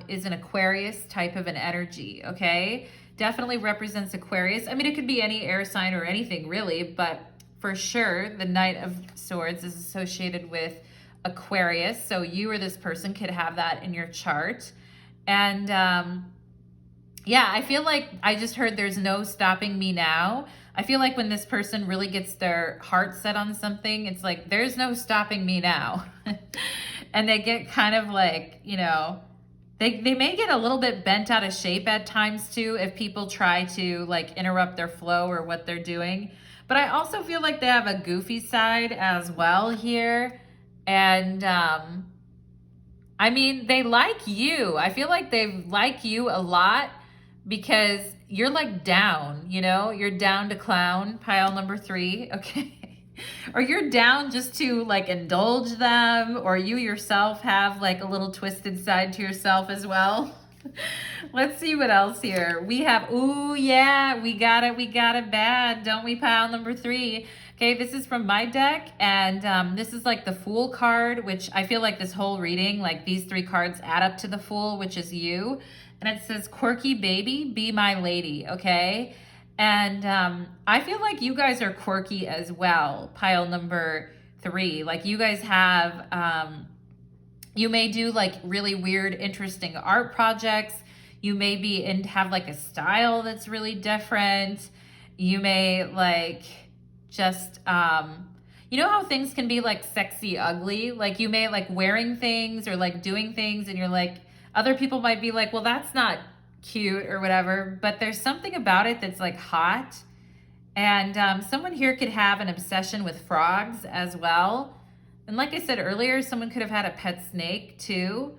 is an Aquarius type of an energy, okay? Definitely represents Aquarius. I mean, it could be any air sign or anything really, but for sure the Knight of Swords is associated with Aquarius. So you or this person could have that in your chart. And yeah, I feel like I just heard there's no stopping me now. I feel like when this person really gets their heart set on something, it's like, there's no stopping me now. And they get kind of like, you know, they may get a little bit bent out of shape at times too if people try to like interrupt their flow or what they're doing. But I also feel like they have a goofy side as well here. And I mean, they like you. I feel like they like you a lot because you're like down, you know, you're down to clown, pile number 3, okay? Or you're down just to like indulge them, or you yourself have like a little twisted side to yourself as well. Let's see what else here. We have, ooh, yeah, we got it bad, don't we, pile number 3? Okay, this is from my deck, and this is like the Fool card, which I feel like this whole reading, like these 3 cards add up to the Fool, which is you. And it says, quirky baby, be my lady, okay? And I feel like you guys are quirky as well, pile number 3. Like you guys have, you may do like really weird, interesting art projects. You may be and have like a style that's really different. You may like just, you know how things can be like sexy ugly? Like you may like wearing things or like doing things and you're like, other people might be like, well, that's not cute or whatever, but there's something about it that's like hot. And someone here could have an obsession with frogs as well. And like I said earlier, someone could have had a pet snake too.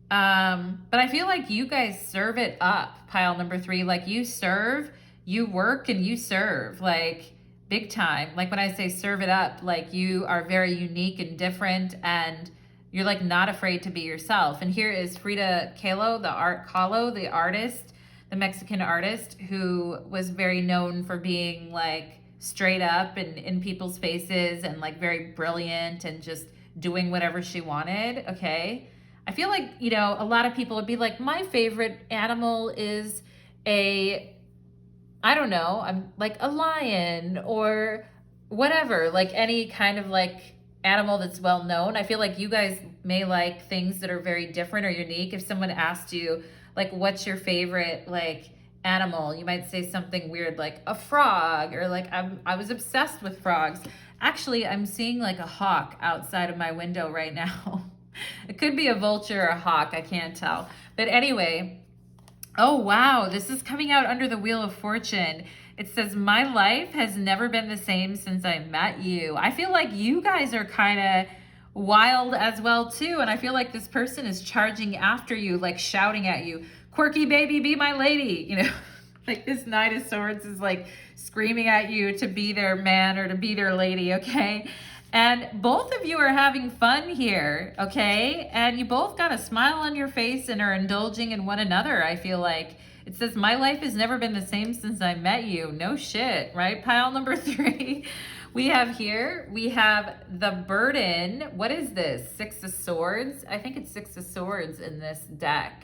But I feel like you guys serve it up, pile number 3. Like you serve, you work and you serve, like big time. Like when I say serve it up, like you are very unique and different, and you're like not afraid to be yourself. And here is Frida Kahlo, the artist, the Mexican artist who was very known for being like straight up and in people's faces and like very brilliant and just doing whatever she wanted. Okay. I feel like, you know, a lot of people would be like, my favorite animal is I don't know, I'm like a lion or whatever, like any kind of like animal that's well known. I feel like you guys may like things that are very different or unique. If someone asked you, like, what's your favorite, like, animal, you might say something weird like a frog, or like I was obsessed with frogs. Actually, I'm seeing like a hawk outside of my window right now. It could be a vulture or a hawk, I can't tell. But anyway, oh wow, this is coming out under the Wheel of Fortune. It says, my life has never been the same since I met you. I feel like you guys are kind of wild as well too. And I feel like this person is charging after you, like shouting at you, quirky baby, be my lady. You know, like this Knight of Swords is like screaming at you to be their man or to be their lady, okay? And both of you are having fun here, okay? And you both got a smile on your face and are indulging in one another, I feel like. It says, my life has never been the same since I met you. No shit, right? Pile number 3. We have the burden. What is this? 6 of Swords? I think it's 6 of Swords in this deck.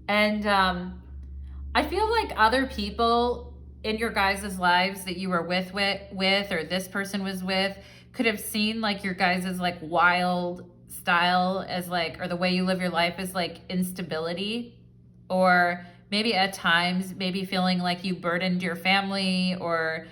And I feel like other people in your guys' lives that you were with, or this person was with, could have seen like your guys' like wild style as like, or the way you live your life as like instability, or maybe at times maybe feeling like you burdened your family, or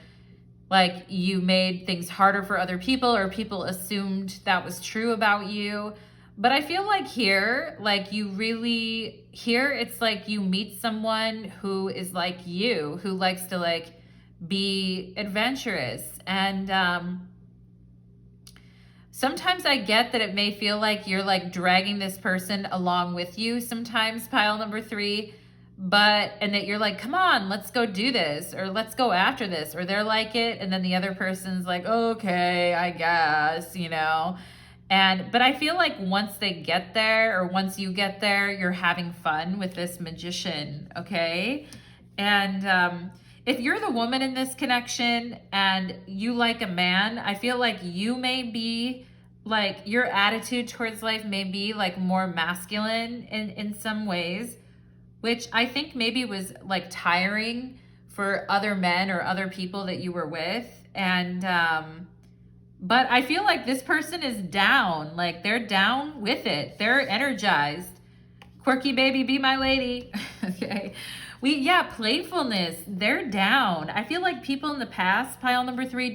like you made things harder for other people, or people assumed that was true about you. But I feel like here, like it's like you meet someone who is like you, who likes to like be adventurous. And sometimes I get that it may feel like you're like dragging this person along with you sometimes, pile number 3, and that you're like, come on, let's go do this, or let's go after this, or they're like it, and then the other person's like, okay, I guess, you know. But I feel like once they get there, or once you get there, you're having fun with this magician, okay? And if you're the woman in this connection and you like a man, I feel like you may be like, your attitude towards life may be like more masculine in some ways, which I think maybe was like tiring for other men or other people that you were with. But I feel like this person is down, like they're down with it. They're energized. Quirky baby, be my lady. Okay. Playfulness, they're down. I feel like people in the past, pile number 3,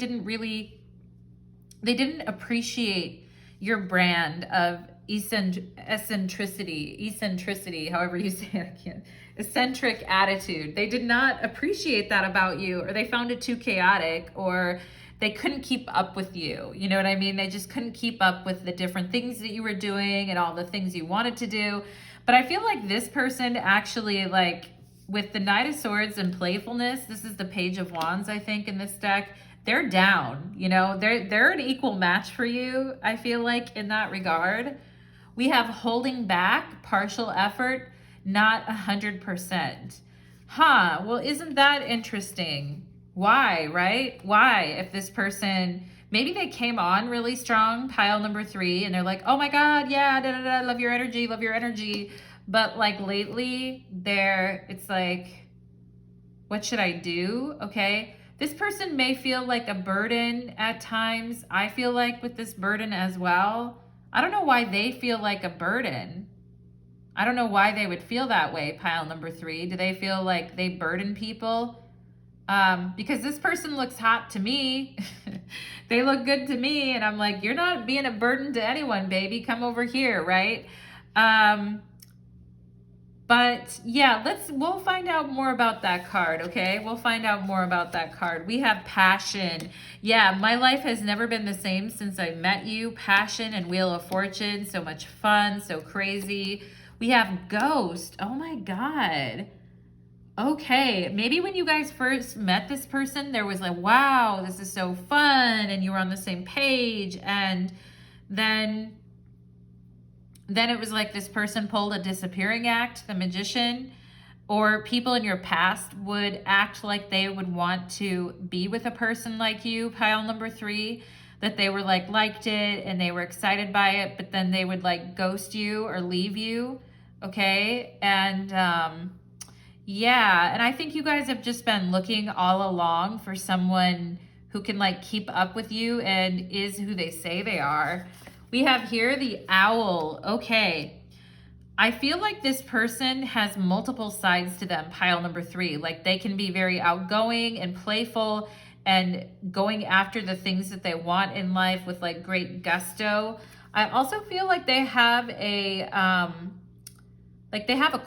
they didn't appreciate your brand of eccentricity, however you say it, I can't, eccentric attitude. They did not appreciate that about you, or they found it too chaotic, or they couldn't keep up with you. You know what I mean? They just couldn't keep up with the different things that you were doing and all the things you wanted to do. But I feel like this person actually, like, with the Knight of Swords and playfulness, this is the Page of Wands, I think, in this deck. They're down, you know, they're an equal match for you, I feel like, in that regard. We have holding back, partial effort, not 100%. Well, isn't that interesting? Why, right? Why, if this person, maybe they came on really strong, pile number 3, and they're like, oh my God, yeah, love your energy. But like lately, it's like, what should I do? Okay. This person may feel like a burden at times. I feel like with this burden as well. I don't know why they feel like a burden. I don't know why they would feel that way, pile number 3. Do they feel like they burden people? Because this person looks hot to me. They look good to me. And I'm like, you're not being a burden to anyone, baby. Come over here, right? But yeah, we'll find out more about that card, okay? We'll find out more about that card. We have passion. Yeah, my life has never been the same since I met you. Passion and Wheel of Fortune, so much fun, so crazy. We have ghost. Oh my God. Okay, maybe when you guys first met this person, there was like, wow, this is so fun, and you were on the same page, and then it was like this person pulled a disappearing act, the magician, or people in your past would act like they would want to be with a person like you, pile number 3, that they were like liked it and they were excited by it, but then they would like ghost you or leave you, okay? And yeah, and I think you guys have just been looking all along for someone who can like keep up with you and is who they say they are. We have here the owl. Okay. I feel like this person has multiple sides to them, pile number 3. Like they can be very outgoing and playful and going after the things that they want in life with like great gusto. I also feel like they have a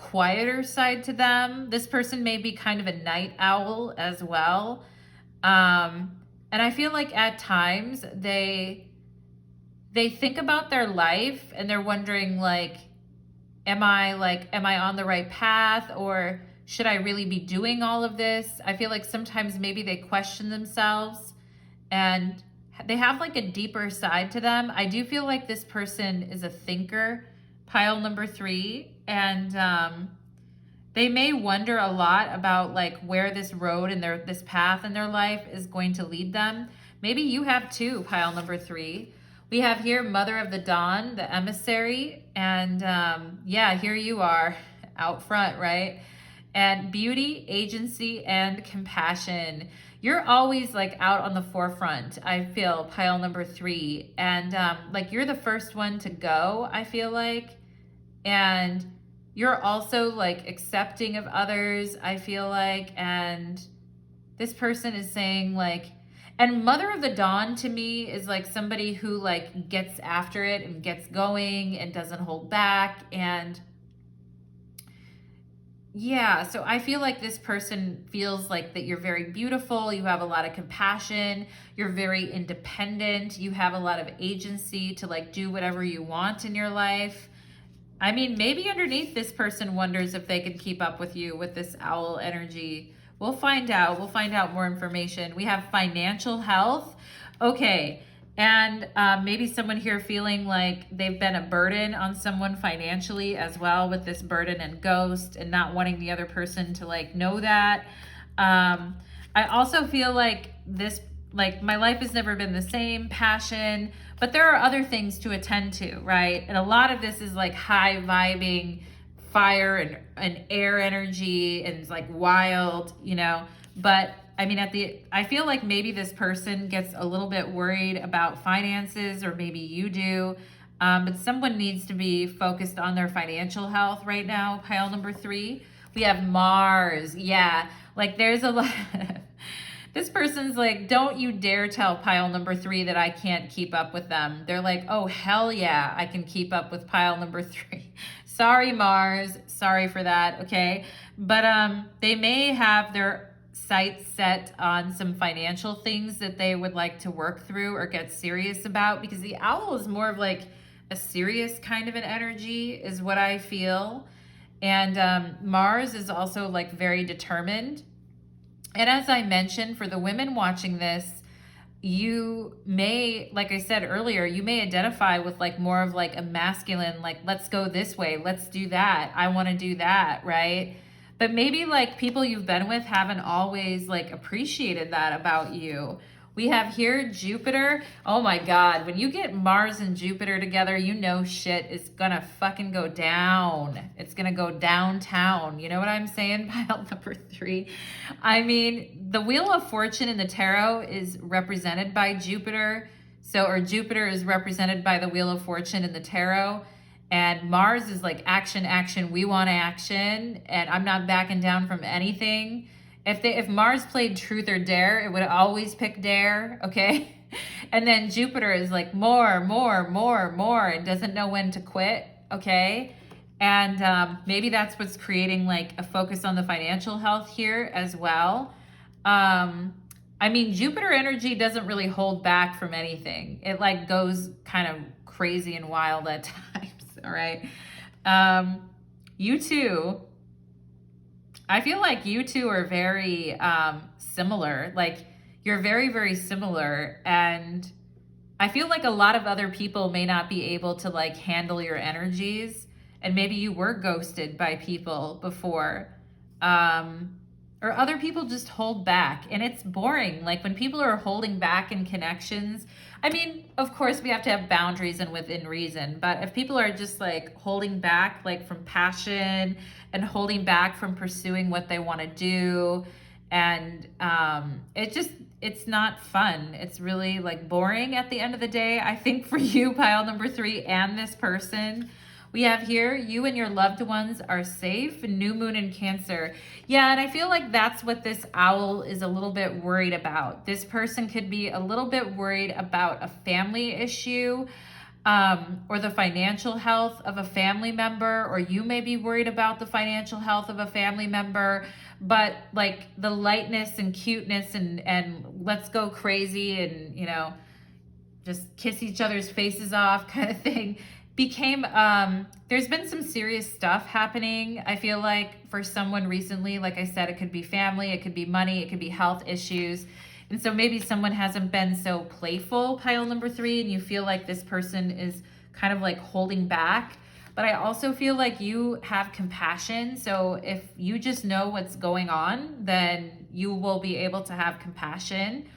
quieter side to them. This person may be kind of a night owl as well. And I feel like at times they think about their life and they're wondering like, am I on the right path, or should I really be doing all of this? I feel like sometimes maybe they question themselves and they have like a deeper side to them. I do feel like this person is a thinker, pile number 3, and they may wonder a lot about like where this road and this path in their life is going to lead them. Maybe you have too, pile number 3. We have here Mother of the Dawn, the emissary, and yeah, here you are out front, right? And beauty, agency, and compassion. You're always like out on the forefront, I feel, pile number 3. And like you're the first one to go, I feel like. And you're also like accepting of others, I feel like. And this person is saying like, and Mother of the Dawn to me is like somebody who like gets after it and gets going and doesn't hold back. And yeah, so I feel like this person feels like that you're very beautiful. You have a lot of compassion. You're very independent. You have a lot of agency to like do whatever you want in your life. I mean, maybe underneath this person wonders if they can keep up with you with this owl energy. We'll find out. We'll find out more information. We have financial health. Okay. And maybe someone here feeling like they've been a burden on someone financially as well, with this burden and ghost, and not wanting the other person to like know that. I also feel like this, like my life has never been the same, passion, but there are other things to attend to, right? And a lot of this is like high vibing, fire and air energy, and it's like wild, you know. But I mean, I feel like maybe this person gets a little bit worried about finances, or maybe you do. But someone needs to be focused on their financial health right now, pile number 3. We have Mars. Yeah, like there's a lot. This person's like, don't you dare tell pile number 3 that I can't keep up with them. They're like, oh, hell yeah, I can keep up with pile number 3. Sorry, Mars. Sorry for that, okay? But they may have their sights set on some financial things that they would like to work through or get serious about, because the owl is more of like a serious kind of an energy is what I feel. And Mars is also like very determined. And as I mentioned, for the women watching this, you may, like I said earlier, you may identify with like more of like a masculine, like, let's go this way, let's do that, I want to do that, right? But maybe like people you've been with haven't always like appreciated that about you. We have here Jupiter. Oh my God, when you get Mars and Jupiter together, you know shit is gonna fucking go down. It's gonna go downtown. You know what I'm saying? Pile number 3. I mean, the Wheel of Fortune in the tarot is represented by Jupiter. Or Jupiter is represented by the Wheel of Fortune in the tarot. And Mars is like action, action, we want action. And I'm not backing down from anything. If Mars played truth or dare, it would always pick dare, okay? And then Jupiter is like more, and doesn't know when to quit, okay? And maybe that's what's creating like a focus on the financial health here as well. I mean, Jupiter energy doesn't really hold back from anything. It like goes kind of crazy and wild at times, all right? you two, I feel like you two are very similar. Like, you're very, very similar. And I feel like a lot of other people may not be able to like handle your energies. And maybe you were ghosted by people before. Or other people just hold back. And it's boring. Like, when people are holding back in connections, I mean, of course we have to have boundaries and within reason, but if people are just like holding back, like from passion and holding back from pursuing what they want to do, and it's not fun. It's really like boring at the end of the day. I think for you, pile number 3, and this person, we have here, you and your loved ones are safe. New moon in Cancer. Yeah, and I feel like that's what this owl is a little bit worried about. This person could be a little bit worried about a family issue, or the financial health of a family member, or you may be worried about the financial health of a family member, but like the lightness and cuteness and let's go crazy and, you know, just kiss each other's faces off kind of thing became, there's been some serious stuff happening. I feel like for someone recently, like I said, it could be family, it could be money, it could be health issues. And so maybe someone hasn't been so playful, pile number 3, and you feel like this person is kind of like holding back. But I also feel like you have compassion. So if you just know what's going on, then you will be able to have compassion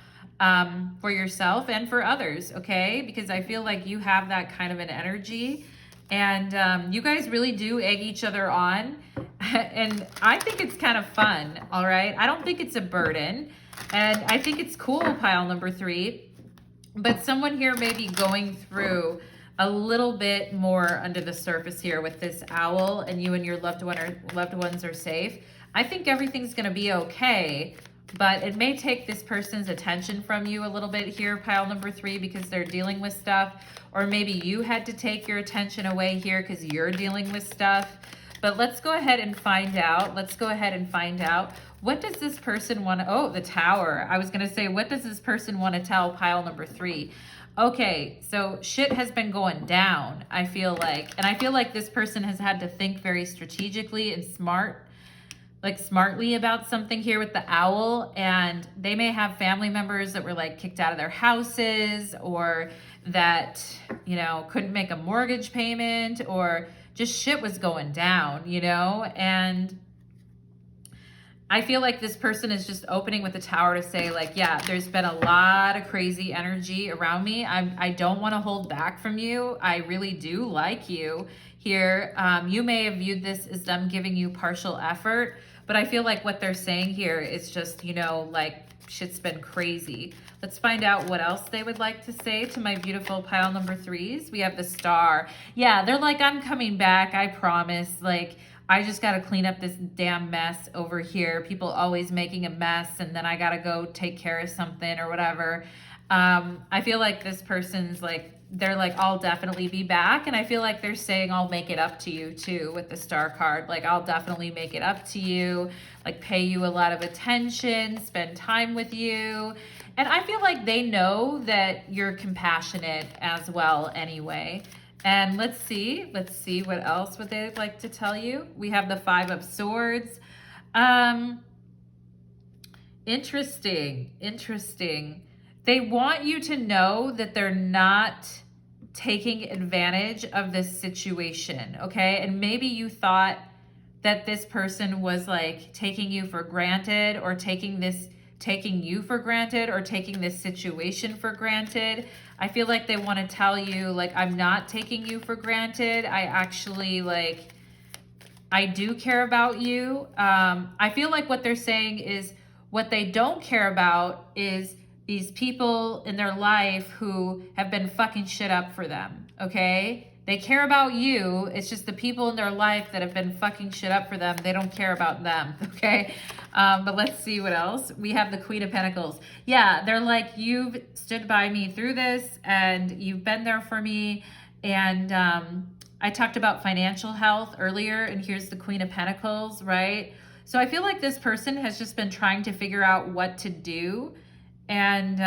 for yourself and for others, okay? Because I feel like you have that kind of an energy, and you guys really do egg each other on. And I think it's kind of fun, all right? I don't think it's a burden. And I think it's cool, pile number 3. But someone here may be going through a little bit more under the surface here with this owl, and you and your loved ones are safe. I think everything's going to be okay, but it may take this person's attention from you a little bit here, pile number 3, because they're dealing with stuff. Or maybe you had to take your attention away here because you're dealing with stuff. But let's go ahead and find out. Let's go ahead and find out. What does this person want to, oh, the Tower. I was going to say, what does this person want to tell pile number 3? Okay, so shit has been going down, I feel like. And I feel like this person has had to think very strategically and smartly about something here with the owl. And they may have family members that were like kicked out of their houses, or that, you know, couldn't make a mortgage payment, or just shit was going down, you know? And I feel like this person is just opening with the Tower to say, like, yeah, there's been a lot of crazy energy around me. I don't want to hold back from you. I really do like you here. You may have viewed this as them giving you partial effort, but I feel like what they're saying here is just, you know, like, shit's been crazy. Let's find out what else they would like to say to my beautiful pile number 3s. We have the Star. Yeah, they're like, I'm coming back, I promise. Like, I just got to clean up this damn mess over here. People always making a mess, and then I got to go take care of something or whatever. I feel like this person's like, they're like, I'll definitely be back. And I feel like they're saying, I'll make it up to you too with the Star card. Like, I'll definitely make it up to you, like pay you a lot of attention, spend time with you. And I feel like they know that you're compassionate as well anyway. And let's see what else would they like to tell you. We have the 5 of Swords. Interesting. They want you to know that they're not taking advantage of this situation, okay? And maybe you thought that this person was like taking you for granted, or taking you for granted, or taking this situation for granted. I feel like they want to tell you, like, I'm not taking you for granted. I actually, like, I do care about you. I feel like what they're saying is what they don't care about is these people in their life who have been fucking shit up for them, okay? They care about you. It's just the people in their life that have been fucking shit up for them. They don't care about them, okay? But let's see what else. We have the Queen of Pentacles. Yeah, they're like, you've stood by me through this, and you've been there for me. And I talked about financial health earlier, and here's the Queen of Pentacles, right? So I feel like this person has just been trying to figure out what to do. And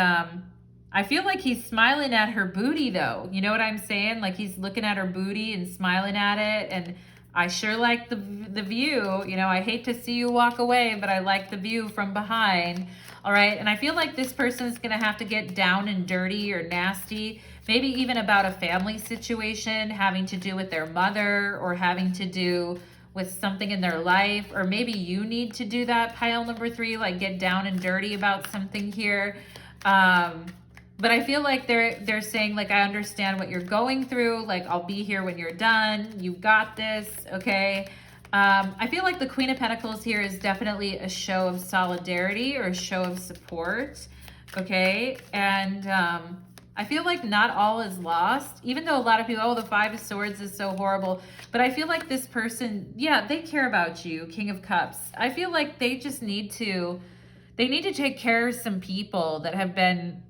I feel like he's smiling at her booty though. You know what I'm saying? Like, he's looking at her booty and smiling at it. And I sure like the view. You know, I hate to see you walk away, but I like the view from behind. All right. And I feel like this person's going to have to get down and dirty or nasty, maybe even about a family situation having to do with their mother or having to do with something in their life. Or maybe you need to do that, pile number 3, like get down and dirty about something here. But I feel like they're saying, like, I understand what you're going through. Like, I'll be here when you're done. You got this, okay? I feel like the Queen of Pentacles here is definitely a show of solidarity or a show of support, okay? And I feel like not all is lost, even though a lot of people, oh, the 5 of Swords is so horrible. But I feel like this person, yeah, they care about you, King of Cups. I feel like they just need to take care of some people that have been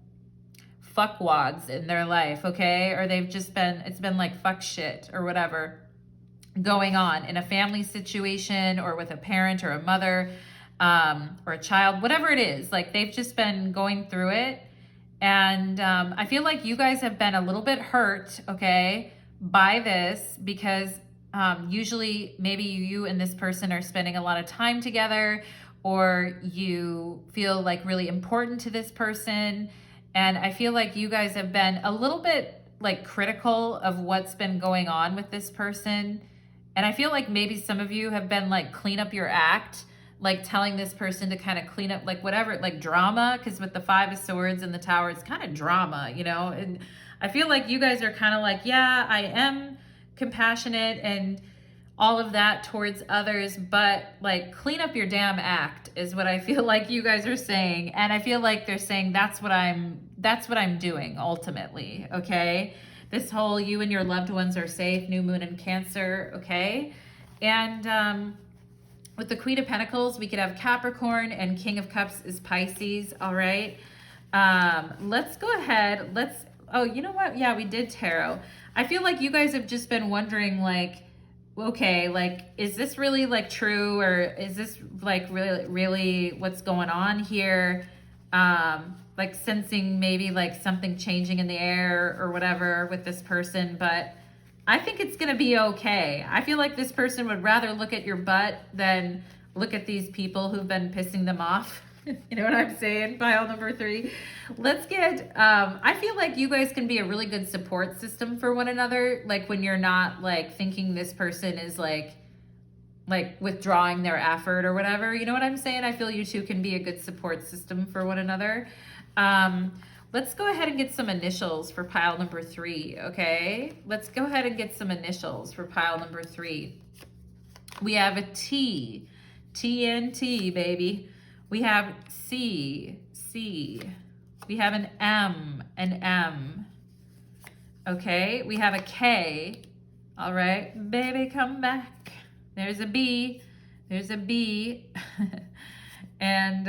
fuckwads in their life, okay? Or they've just been, it's been like fuck shit or whatever going on in a family situation or with a parent or a mother or a child, whatever it is. Like they've just been going through it. And I feel like you guys have been a little bit hurt, okay, by this because usually maybe you and this person are spending a lot of time together, or you feel like really important to this person. And I feel like you guys have been a little bit like critical of what's been going on with this person. And I feel like maybe some of you have been like, clean up your act, like telling this person to kind of clean up, like whatever, like drama. Because with the 5 of Swords and the Tower, it's kind of drama, you know? And I feel like you guys are kind of like, yeah, I am compassionate and all of that towards others, but like clean up your damn act is what I feel like you guys are saying. And I feel like they're saying that's what I'm doing ultimately, okay? This whole you and your loved ones are safe, new moon in Cancer, okay? And with the Queen of Pentacles, we could have Capricorn, and King of Cups is Pisces, all right? Let's go ahead, oh, you know what? Yeah, we did Tarot. I feel like you guys have just been wondering, like, okay, like, is this really like true, or is this like really what's going on here? Like sensing maybe like something changing in the air or whatever with this person, but I think it's gonna be okay. I feel like this person would rather look at your butt than look at these people who've been pissing them off. You know what I'm saying? Pile number 3. Let's get, I feel like you guys can be a really good support system for one another. Like when you're not like thinking this person is like withdrawing their effort or whatever. You know what I'm saying? I feel you two can be a good support system for one another. Let's go ahead and get some initials for pile number 3, okay? Let's go ahead and get some initials for pile number 3. We have a T, TNT, baby. We have C. We have an M. Okay, we have a K. All right, baby, come back. There's a B. And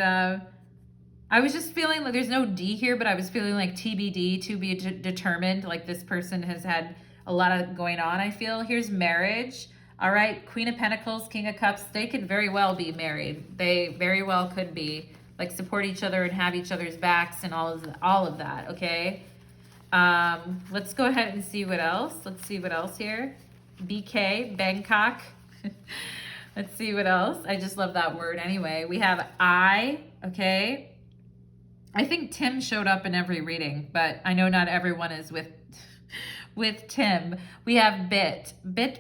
I was just feeling like there's no D here, but I was feeling like TBD, to be determined. Like this person has had a lot of going on, I feel. Here's marriage. All right, Queen of Pentacles, King of Cups, they could very well be married. They very well could be, like support each other and have each other's backs and all of that, okay? Let's go ahead and see what else. Let's see what else here. BK, Bangkok. Let's see what else. I just love that word anyway. We have I, okay? I think Tim showed up in every reading, but I know not everyone is with Tim. We have bit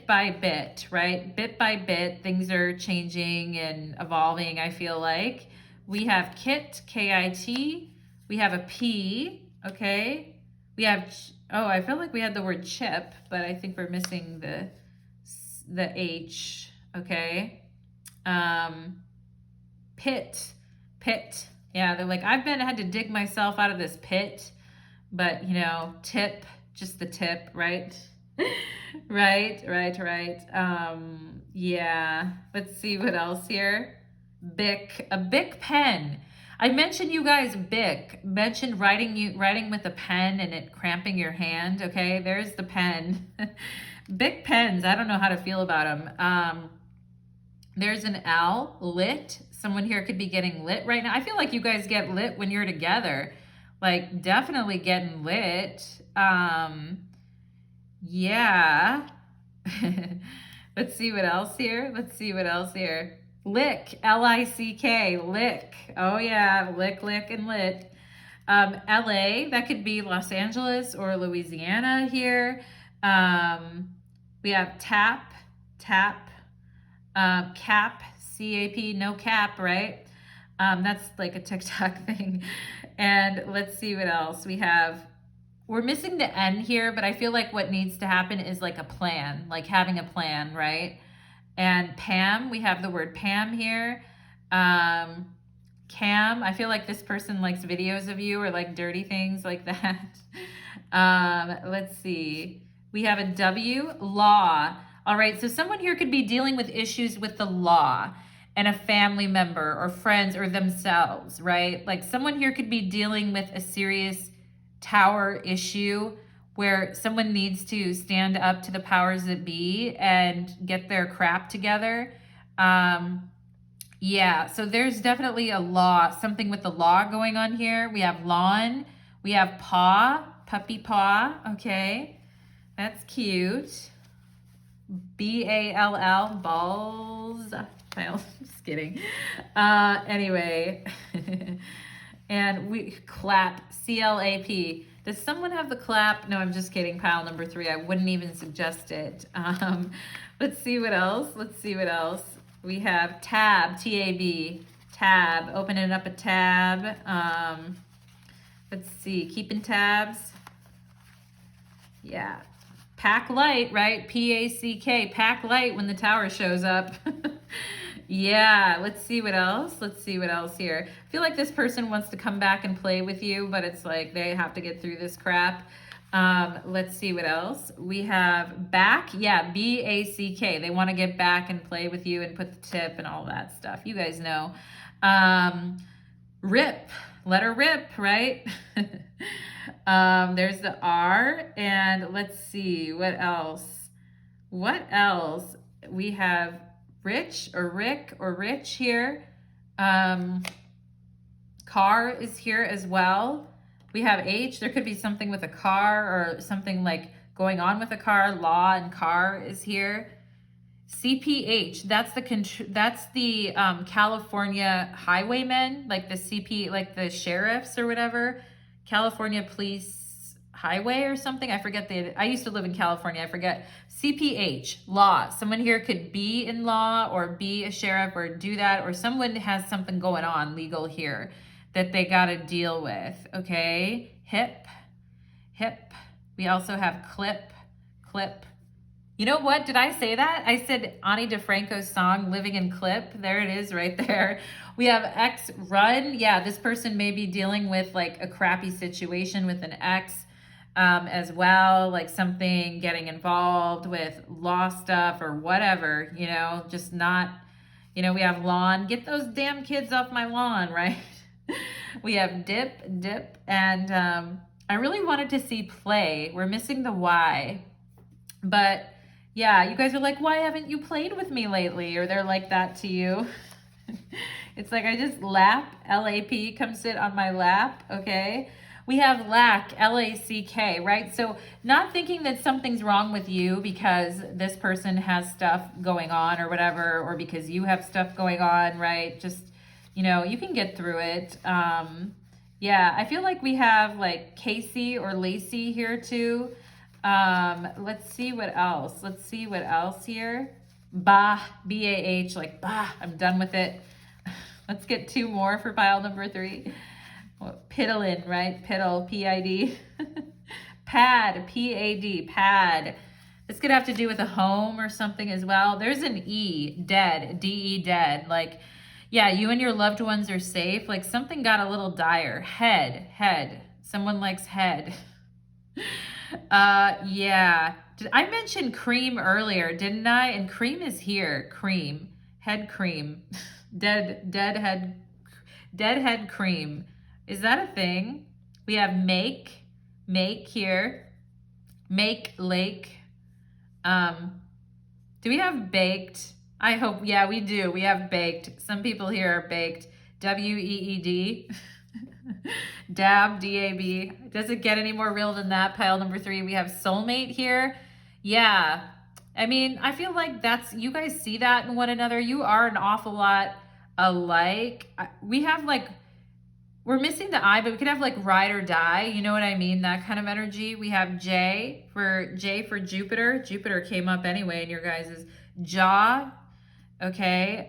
by bit, right? Bit by bit, things are changing and evolving, I feel like. We have kit, K-I-T. We have a P, okay? We have, oh, I feel like we had the word chip, but I think we're missing the H, okay? Pit. Yeah, they're like, I've had to dig myself out of this pit, but you know, tip, just the tip, right? right. Yeah, let's see what else here. Bic, a Bic pen. I mentioned you guys Bic, mentioned writing with a pen and it cramping your hand, okay? There's the pen. Bic pens, I don't know how to feel about them. There's an L, lit. Someone here could be getting lit right now. I feel like you guys get lit when you're together. Like definitely getting lit. Yeah. Let's see what else here. Let's see what else here. Lick, L-I-C-K, lick. Oh yeah, lick, lick, and lit. LA, that could be Los Angeles or Louisiana here. We have tap, tap, cap, C-A-P, no cap, right? That's like a TikTok thing. And let's see what else we have. We're missing the N here, but I feel like what needs to happen is like a plan, like having a plan, right? And Pam, we have the word Pam here. Cam, I feel like this person likes videos of you or like dirty things like that. Let's see. We have a W, law. All right, so someone here could be dealing with issues with the law and a family member or friends or themselves, right? Like someone here could be dealing with a serious tower issue where someone needs to stand up to the powers that be and get their crap together. Yeah, so there's definitely a law, something with the law going on here. We have lawn, we have paw, puppy paw, okay. That's cute. B-A-L-L, balls. Just kidding. Anyway, and we clap, C-L-A-P. Does someone have the clap? No, I'm just kidding. Pile number 3. I wouldn't even suggest it. Let's see what else. Let's see what else. We have tab, T-A-B, tab, opening up a tab. Let's see, keeping tabs. Yeah. Pack light, right? P-A-C-K, pack light when the tower shows up. Yeah, let's see what else. Let's see what else here. I feel like this person wants to come back and play with you, but it's like they have to get through this crap. Let's see what else. We have back. Yeah, B-A-C-K. They want to get back and play with you and put the tip and all that stuff. You guys know. Rip. Let her rip, right? There's the R. And let's see. What else? What else? We have Rich or Rick or Rich here. Car is here as well. We have H. There could be something with a car or something like going on with a car. Law and car is here. CPH. That's the California highwaymen, like the CP, like the sheriffs or whatever. California Police Highway or something. I forget I used to live in California. I forget. CPH, law. Someone here could be in law or be a sheriff or do that, or someone has something going on legal here that they got to deal with. Okay. Hip, hip. We also have clip, clip. You know what? Did I say that? I said Ani DeFranco's song, Living in Clip. There it is right there. We have X, run. Yeah, this person may be dealing with like a crappy situation with an ex as well, like something getting involved with law stuff or whatever, you know, just not, you know, we have lawn. Get those damn kids off my lawn, right? We have dip, dip, and I really wanted to see play. We're missing the Y, but yeah, you guys are like, why haven't you played with me lately? Or they're like that to you. It's like I just lap, L-A-P, come sit on my lap, okay? We have lack, L-A-C-K, right? So not thinking that something's wrong with you because this person has stuff going on or whatever, or because you have stuff going on, right? Just, you know, you can get through it. Yeah, I feel like we have like Casey or Lacey here too. Let's see what else. Let's see what else here. Bah, B-A-H, like bah, I'm done with it. Let's get 2 more for pile number 3. Piddlin, right? Piddle, P-I-D. Pad, P-A-D, pad. This could have to do with a home or something as well. There's an E, dead, D-E, dead. Like, yeah, you and your loved ones are safe. Like something got a little dire. Head, head. Someone likes head. Yeah. Did I mention cream earlier, didn't I? And cream is here. Cream. Head cream. Dead head cream. Is that a thing? We have make here. Make lake. Do we have baked? I hope, yeah, we do. We have baked. Some people here are baked. W-E-E-D. Dab, D-A-B. Does it get any more real than that? Pile number 3. We have soulmate here. Yeah. I mean, I feel like that's, you guys see that in one another. You are an awful lot alike. We have like, we're missing the I, but we could have like ride or die. You know what I mean? That kind of energy. We have J for Jupiter. Jupiter came up anyway in your guys' jaw. Okay.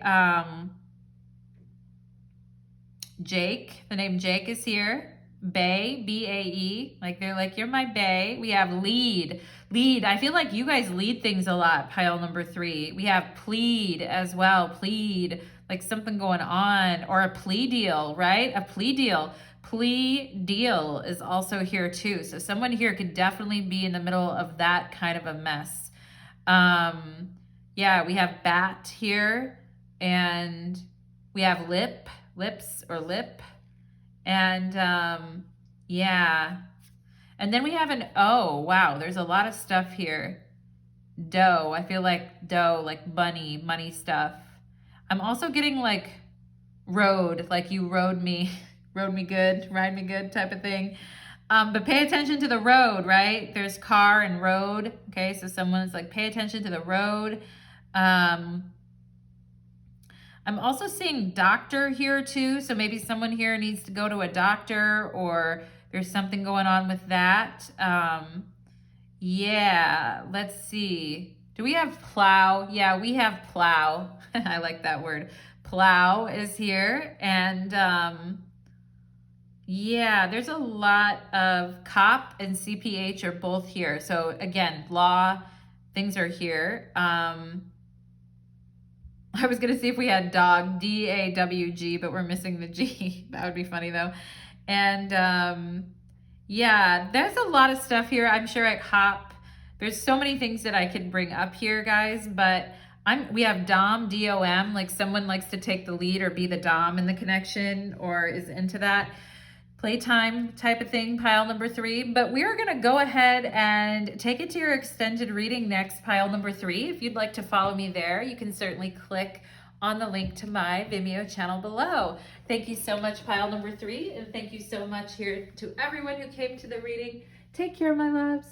Jake, the name Jake is here. Bae, B-A-E, like they're like, you're my bae. We have lead. I feel like you guys lead things a lot, pile number 3. We have plead as well, plead, like something going on, or a plea deal, right? A plea deal. Plea deal is also here too. So someone here could definitely be in the middle of that kind of a mess. Yeah, we have bat here, and we have lips or lip. And yeah, and then we have an O. Wow, there's a lot of stuff here. Dough, I feel like dough, like bunny, money stuff. I'm also getting like road, like you rode me, rode me good, ride me good type of thing. But pay attention to the road, right? There's car and road. Okay, so someone's like, pay attention to the road. I'm also seeing doctor here too. So maybe someone here needs to go to a doctor, or there's something going on with that. Yeah, let's see. Do we have plow? Yeah, we have plow. I like that word. Plow is here. And yeah, there's a lot of cop and CPH are both here. So again, law, things are here. I was going to see if we had dog, D-A-W-G, but we're missing the G. That would be funny though. And yeah, there's a lot of stuff here. I'm sure at hop, there's so many things that I could bring up here, guys, but we have Dom, D-O-M, like someone likes to take the lead or be the Dom in the connection or is into that playtime type of thing, pile number 3. But we're going to go ahead and take it to your extended reading next, pile number 3. If you'd like to follow me there, you can certainly click on the link to my Vimeo channel below. Thank you so much, pile number 3, and thank you so much here to everyone who came to the reading. Take care, my loves.